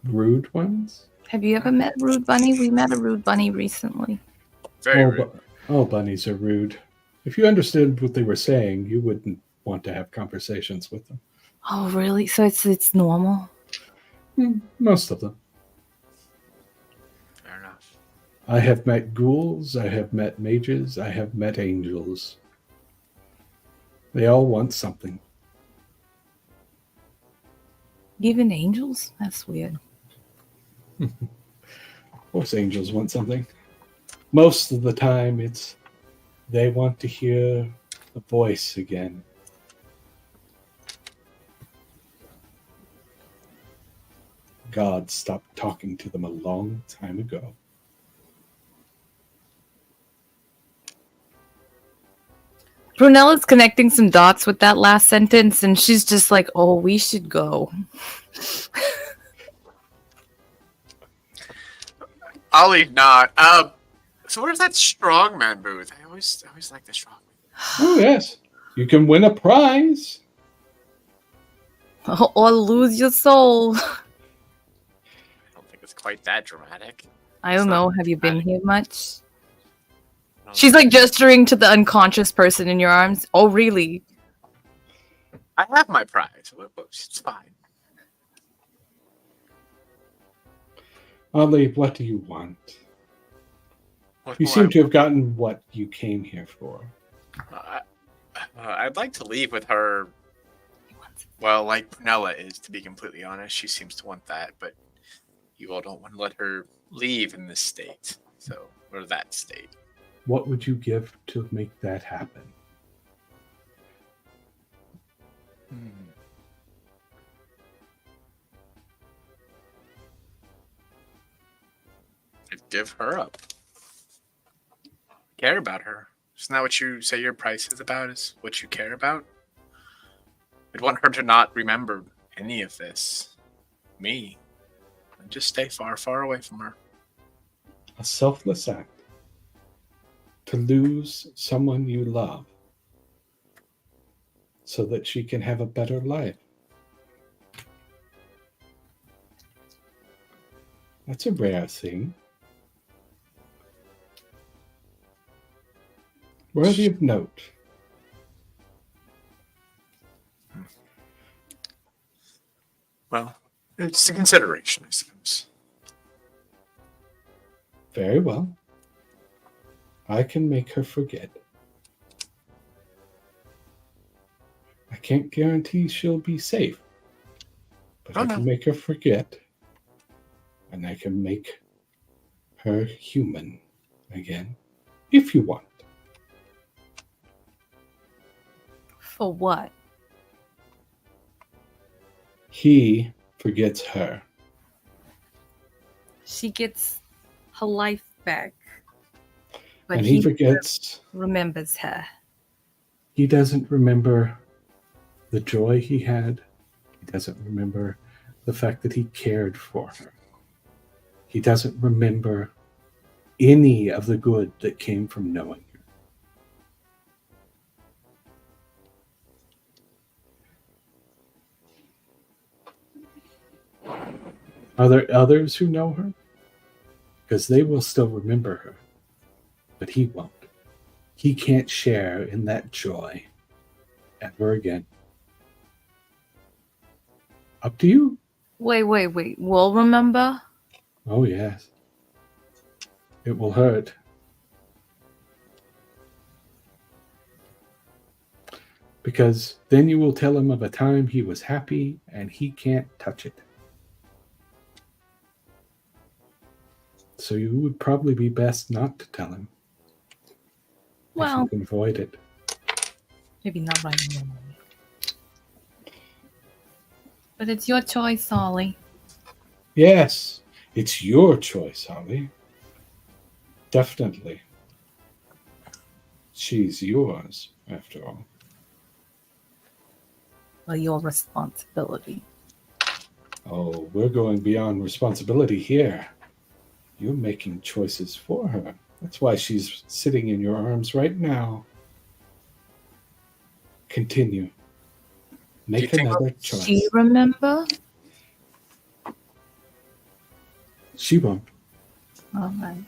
rude ones? Have you ever met Rude Bunny? We met a Rude Bunny recently. Very rude. Bunnies are rude. If you understood what they were saying, you wouldn't want to have conversations with them. Oh, really? So it's normal? Most of them. Fair enough. I have met ghouls, I have met mages, I have met angels. They all want something. Even angels? That's weird. Of course angels want something. Most of the time it's they want to hear the voice again. God stopped talking to them a long time ago. Prunella's connecting some dots with that last sentence, and she's just like, oh, we should go. I'll leave not. So where's that strongman booth? I always like the strongman. Oh yes. You can win a prize. Or lose your soul. I don't think it's quite that dramatic. I don't It's know. not Have you been dramatic. here much? I don't She's know. like gesturing to the unconscious person in your arms. Oh, really? I have my prize. It's fine. Ollie, what do you want? What You do seem I- to have gotten what you came here for. I'd like to leave with her. Well, like Prunella is, to be completely honest. She seems to want that, but you all don't want to let her leave in this state. So, or that state. What would you give to make that happen? give her up. Care about her. Isn't that what you say your price is about? Is what you care about? I'd want her to not remember any of this. Me. And just stay far, far away from her. A selfless act. To lose someone you love so that she can have a better life. That's a rare thing. Worthy of note. Well, it's a consideration, I suppose. Very well. I can make her forget. I can't guarantee she'll be safe, but I can make her forget, and I can make her human again, if you want. For what? He forgets her. She gets her life back. But And he forgets. Remembers her. He doesn't remember the joy he had. He doesn't remember the fact that he cared for her. He doesn't remember any of the good that came from knowing her. Are there others who know her? Because they will still remember her, but he won't. He can't share in that joy ever again. Up to you. Wait. We'll remember? Oh, yes. It will hurt. Because then you will tell him of a time he was happy and he can't touch it. So you would probably be best not to tell him. Well, if you can avoid it. Maybe not right now. But it's your choice, Ollie. Yes, it's your choice, Holly. Definitely. She's yours, after all. Well, your responsibility. Oh, we're going beyond responsibility here. You're making choices for her. That's why she's sitting in your arms right now. Continue. Make another choice. Do you remember? She won't. All right.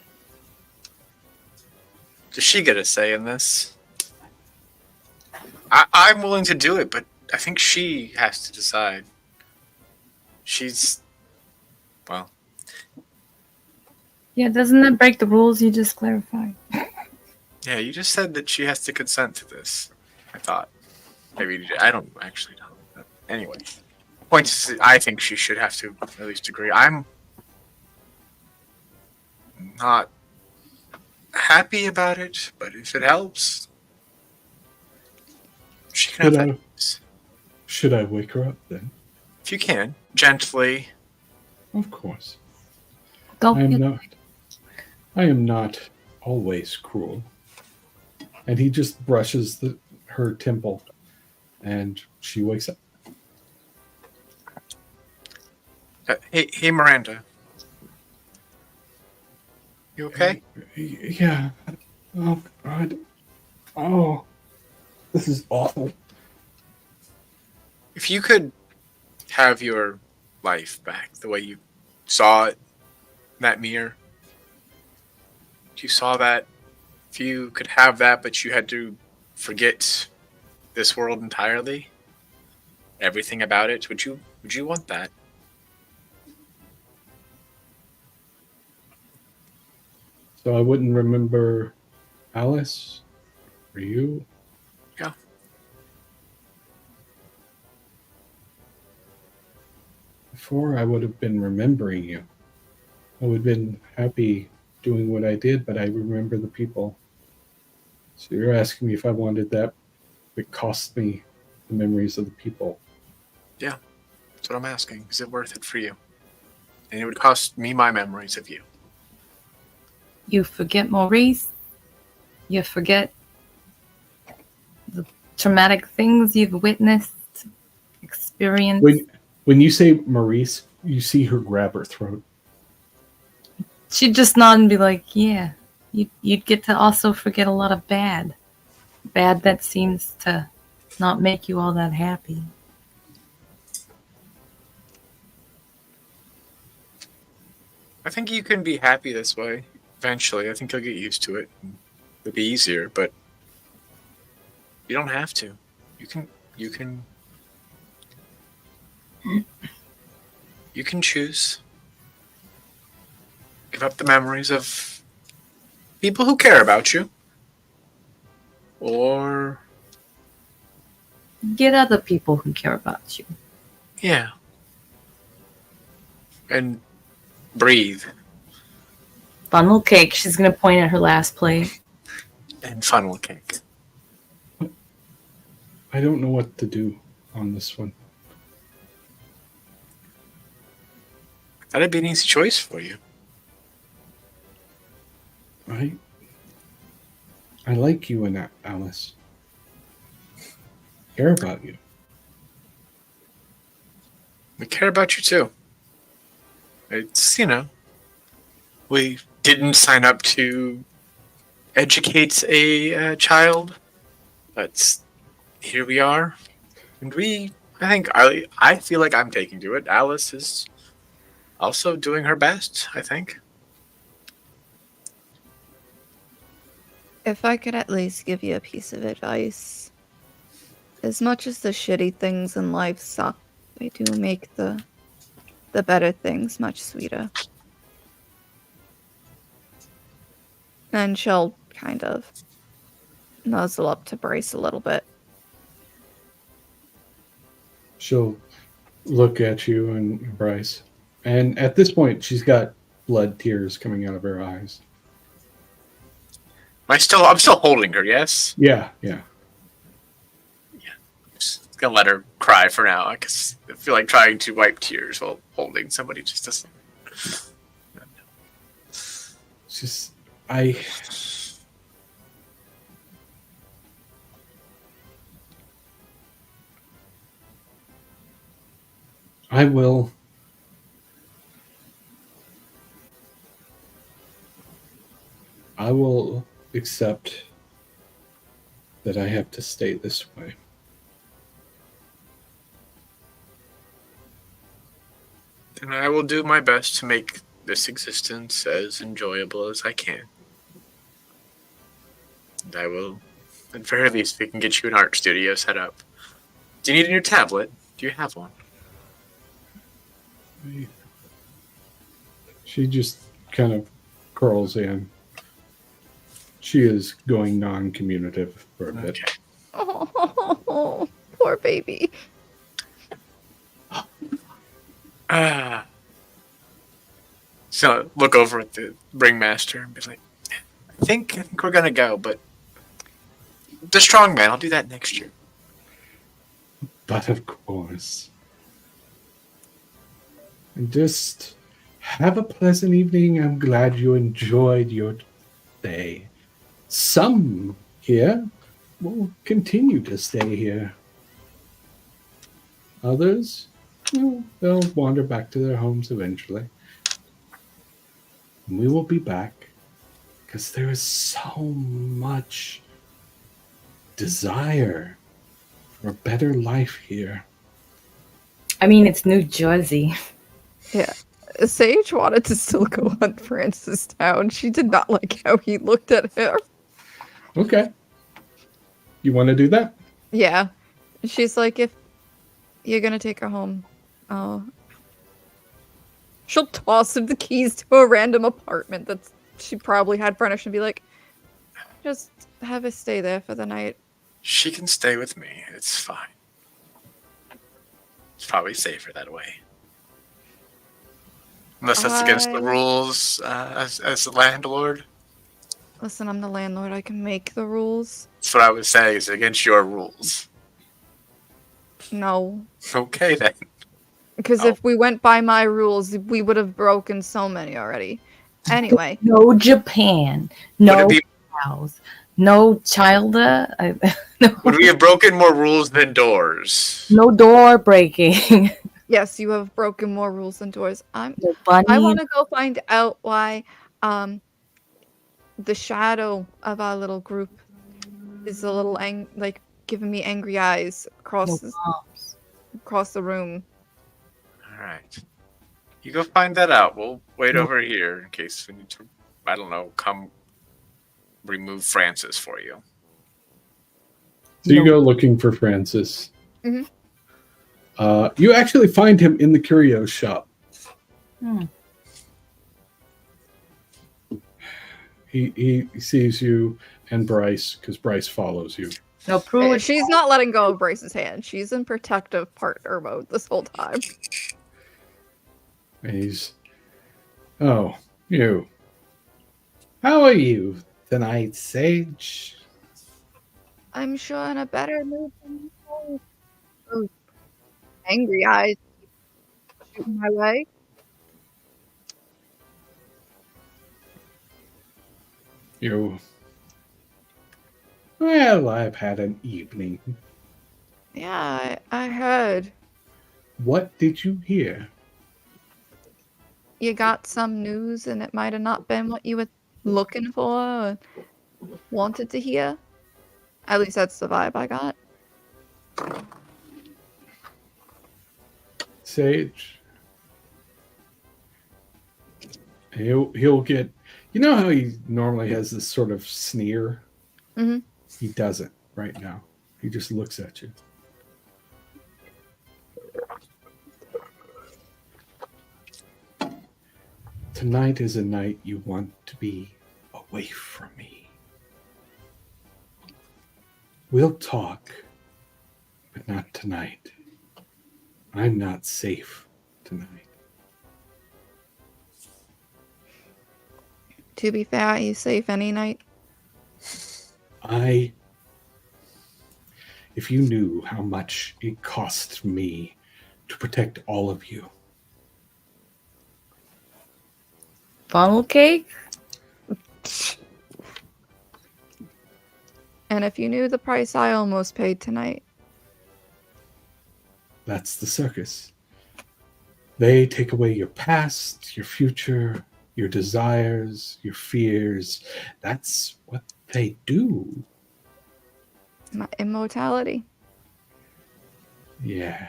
Does she get a say in this? I'm willing to do it, but I think she has to decide. She's... well... Yeah, doesn't that break the rules you just clarified? Yeah, you just said that she has to consent to this. I thought. Maybe, I don't actually know. But anyway. Point is, I think she should have to at least agree. I'm not happy about it, but if it helps, she can have that. Should I wake her up then? If you can, gently. Of course. Don't I am not always cruel. And he just brushes her temple, and she wakes up. Hey, Miranda. You okay? Yeah. Oh, God. Oh, this is awful. If you could have your life back the way you saw it in that mirror, if you saw that, if you could have that, but you had to forget this world entirely, everything about it, would you want that? So I wouldn't remember Alice or you? Yeah. Before I would have been remembering you. I would have been happy doing what I did, but I remember the people. So you're asking me if I wanted that. It cost me the memories of the people. Yeah, that's what I'm asking. Is it worth it for you? And it would cost me my memories of you. You forget Maurice. You forget the traumatic things you've witnessed, experienced. When you say Maurice, you see her grab her throat. She'd just nod and be like, yeah, you'd get to also forget a lot of bad that seems to not make you all that happy. I think you can be happy this way eventually. I think you'll get used to it. It'll be easier, but you don't have to. You can choose. Give up the memories of people who care about you. Or Get other people who care about you. yeah. And breathe. Funnel cake. She's going to point at her last plate. And funnel cake. I don't know what to do on this one. That'd be an easy choice for you. I like you and Alice. Care about you. We care about you too. It's, we didn't sign up to educate a child, but here we are. And I feel like I'm taking to it. Alice is also doing her best, I think. If I could at least give you a piece of advice, as much as the shitty things in life suck, they do make the better things much sweeter. And she'll kind of nuzzle up to Bryce a little bit. She'll look at you and Bryce. And at this point, she's got blood tears coming out of her eyes. I'm still holding her, yes? Yeah. Just gonna let her cry for now, because I feel like trying to wipe tears while holding somebody just doesn't. It's just, I will accept that I have to stay this way. And I will do my best to make this existence as enjoyable as I can. And I will, at very least, we can get you an art studio set up. Do you need a new tablet? Do you have one? She just kind of curls in. She is going non-communicative for a bit. Okay. Oh, poor baby. So look over at the ringmaster and be like, I think we're gonna go, but the strong man, I'll do that next year. But of course. And just have a pleasant evening. I'm glad you enjoyed your day. Some here will continue to stay here. Others, they'll wander back to their homes eventually. And we will be back because there is so much desire for a better life here. I mean, it's New Jersey. Yeah. Sage wanted to still go hunt Francis down. She did not like how he looked at her. Okay. You want to do that? Yeah. She's like, if you're gonna take her home, she'll toss him the keys to a random apartment that she probably had furnished and be like, just have her stay there for the night. She can stay with me. It's fine. It's probably safer that way. Unless that's against the rules as the landlord. Listen, I'm the landlord. I can make the rules. That's what I was saying. Is against your rules. No. Okay, then. Because if we went by my rules, we would have broken so many already. Anyway, No Japan. Would No it be? house. No child. Would we have broken more rules than doors? No door breaking. yes, you have broken more rules than doors. No I bunny. want to go find out why the shadow of our little group is a little like giving me angry eyes No bombs. across the room. All right. You go find that out. We'll wait No. over here in case we need to, I don't know, come remove Francis for you. So you No. go looking for Francis. Mhm. You actually find him in the curio shop. Hmm. He sees you and Bryce, because Bryce follows you. No Prue. She's not letting go of Bryce's hand. She's in protective partner mode this whole time. And he's, oh, you. How are you tonight, Sage? I'm sure in a better mood than before. Oh, angry eyes shooting my way. You. Well, I've had an evening. Yeah, I heard What did you hear? you got some news and it might have not been what you were looking for or wanted to hear. At least that's the vibe I got. Sage. He'll get, you know how he normally has this sort of sneer? Mm-hmm. He doesn't right now. He just looks at you. Tonight is a night you want to be away from me. We'll talk, but not tonight. I'm not safe tonight. To be fair, are you safe any night? If you knew how much it costs me to protect all of you. Funnel cake? And if you knew the price I almost paid tonight. That's the circus. They take away your past, your future, your desires, your fears. That's what they do. My immortality. Yeah.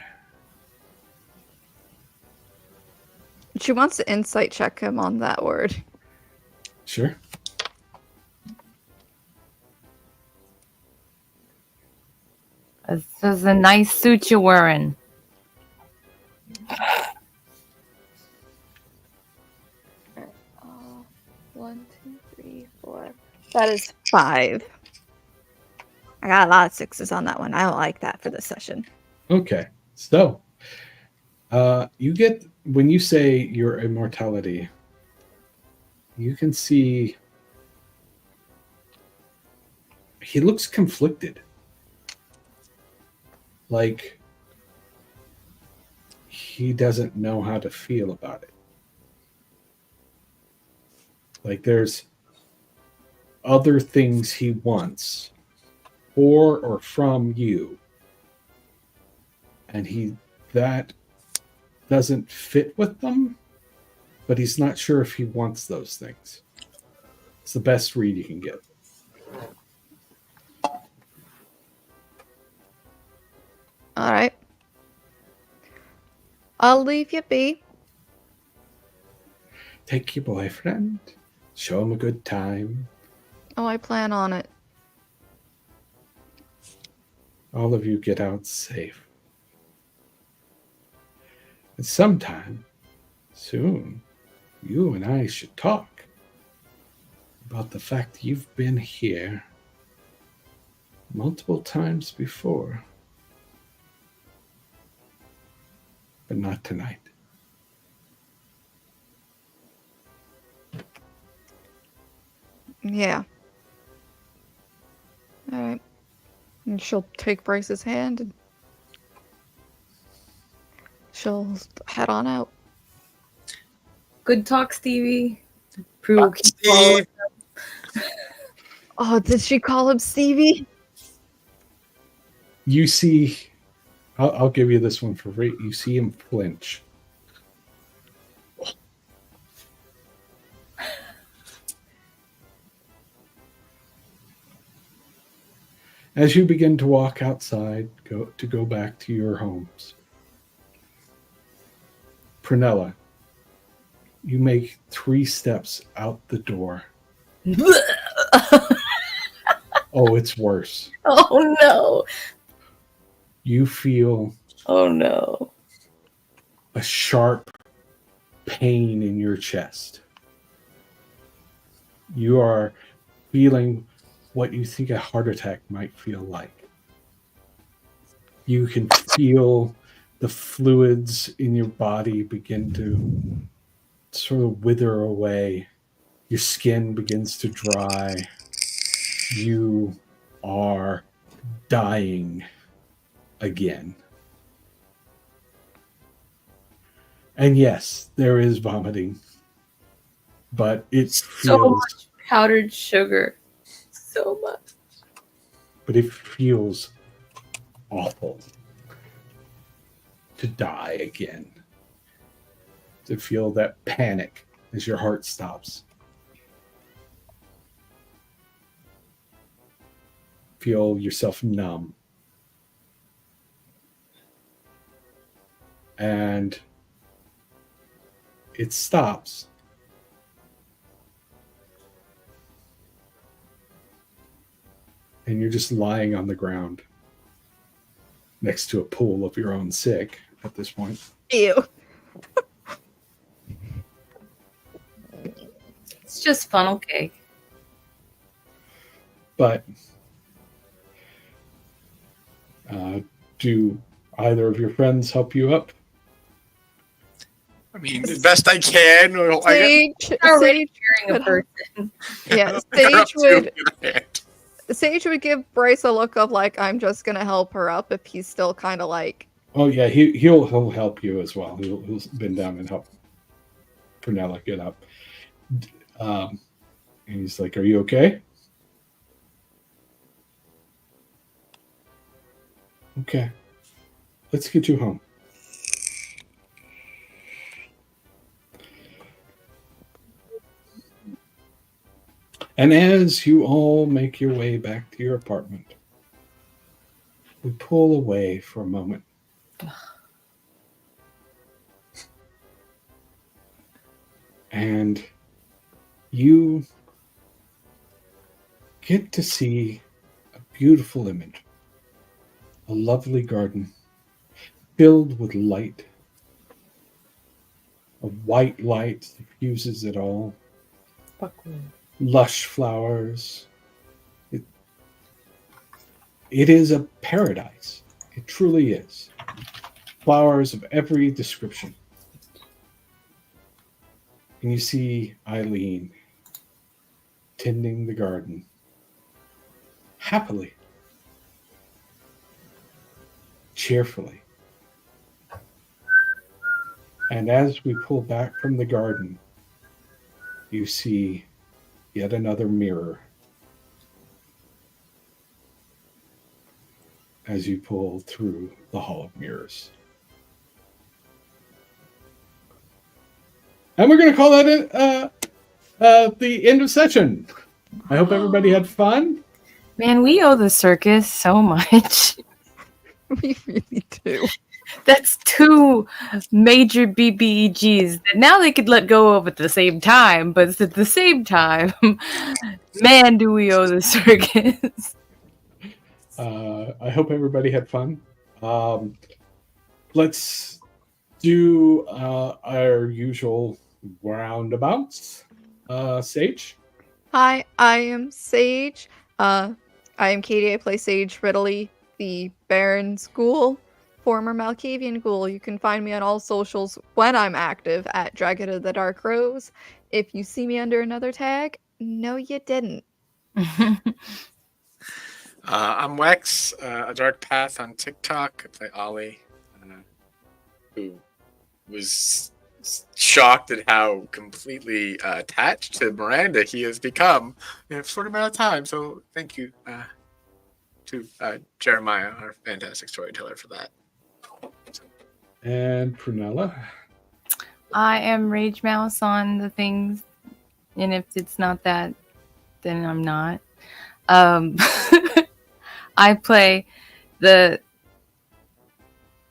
She wants to insight check him on that word. Sure. This is a nice suit you're wearing. 1, 2, 3, 4. That is 5. I got a lot of 6s on that one. I don't like that for this session. Okay. So, you get, when you say your immortality, you can see he looks conflicted. Like he doesn't know how to feel about it. Like there's other things he wants for or from you. And that doesn't fit with them, but he's not sure if he wants those things. It's the best read you can get. All right. I'll leave you be. Take your boyfriend, show him a good time. Oh, I plan on it. All of you get out safe. And sometime soon, you and I should talk about the fact you've been here multiple times before. But not tonight. Yeah. All right. And she'll take Bryce's hand and she'll head on out. Good talk, Stevie. Prue will keep following. Oh, did she call him Stevie? You see, I'll give you this one for free. You see him flinch. As you begin to walk outside, go back to your homes. Prunella, you make 3 steps out the door. Oh, it's worse. Oh no. You feel Oh no. a sharp pain in your chest. You are feeling what you think a heart attack might feel like. You can feel the fluids in your body begin to sort of wither away. Your skin begins to dry. You are dying again. And yes, there is vomiting, but it So feels, much powdered sugar. So much. but it feels awful to die again. To feel that panic as your heart stops. Feel yourself numb. And it stops. And you're just lying on the ground next to a pool of your own sick at this point. Ew. It's just funnel cake. But do either of your friends help you up? I mean, the best I can. Sage, Already Sage, carrying a person. yeah, Sage would give Bryce a look of like, I'm just gonna help her up if he's still kind of like. Oh yeah, he'll help you as well. He'll bend down and help Prunella get up. And he's like, "Are you okay?" Okay, let's get you home. And as you all make your way back to your apartment, we pull away for a moment. And you get to see a beautiful image. A lovely garden filled with light. A white light diffuses it all. Lush flowers. It is a paradise. It truly is. Flowers of every description. And you see Eileen tending the garden happily, cheerfully. And as we pull back from the garden, you see yet another mirror as you pull through the Hall of Mirrors. And we're going to call that the end of session. I hope everybody had fun. Man, we owe the circus so much. We really do. That's 2 major BBEGs that now they could let go of at the same time, but at the same time, man, do we owe the circus. I hope everybody had fun. Let's do our usual roundabouts. Sage? Hi, I am Sage. I am Katie. I play Sage Ridley, the Baron's Ghoul, former Malkavian Ghoul. You can find me on all socials when I'm active at DragonOfTheDarkRose. If you see me under another tag, no, you didn't. I'm Wex, a Dark Path on TikTok. I play Ollie, who was shocked at how completely attached to Miranda he has become in a short amount of time. So thank you to Jeremiah, our fantastic storyteller, for that. And Prunella. I am RageMouxe on the things, and if it's not that, then I'm not. I play the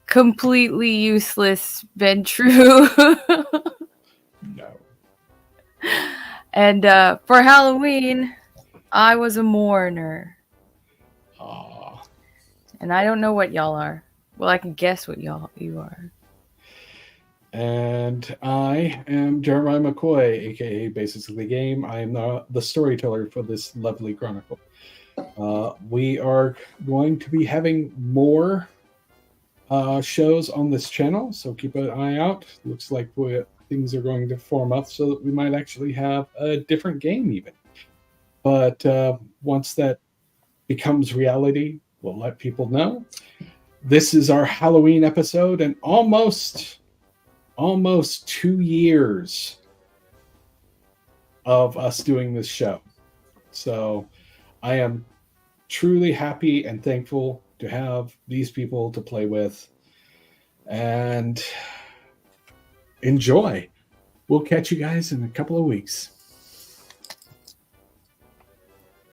completely useless Ventru. No. And for Halloween, I was a mourner. Aw. And I don't know what y'all are. Well, I can guess what you are. And I am Jeremiah McCoy, aka Basically Game. I am the storyteller for this lovely chronicle. We are going to be having more shows on this channel, so keep an eye out. Looks like things are going to form up so that we might actually have a different game even. But once that becomes reality, we'll let people know. This is our Halloween episode, and almost 2 years of us doing this show. So I am truly happy and thankful to have these people to play with, and enjoy. We'll catch you guys in a couple of weeks.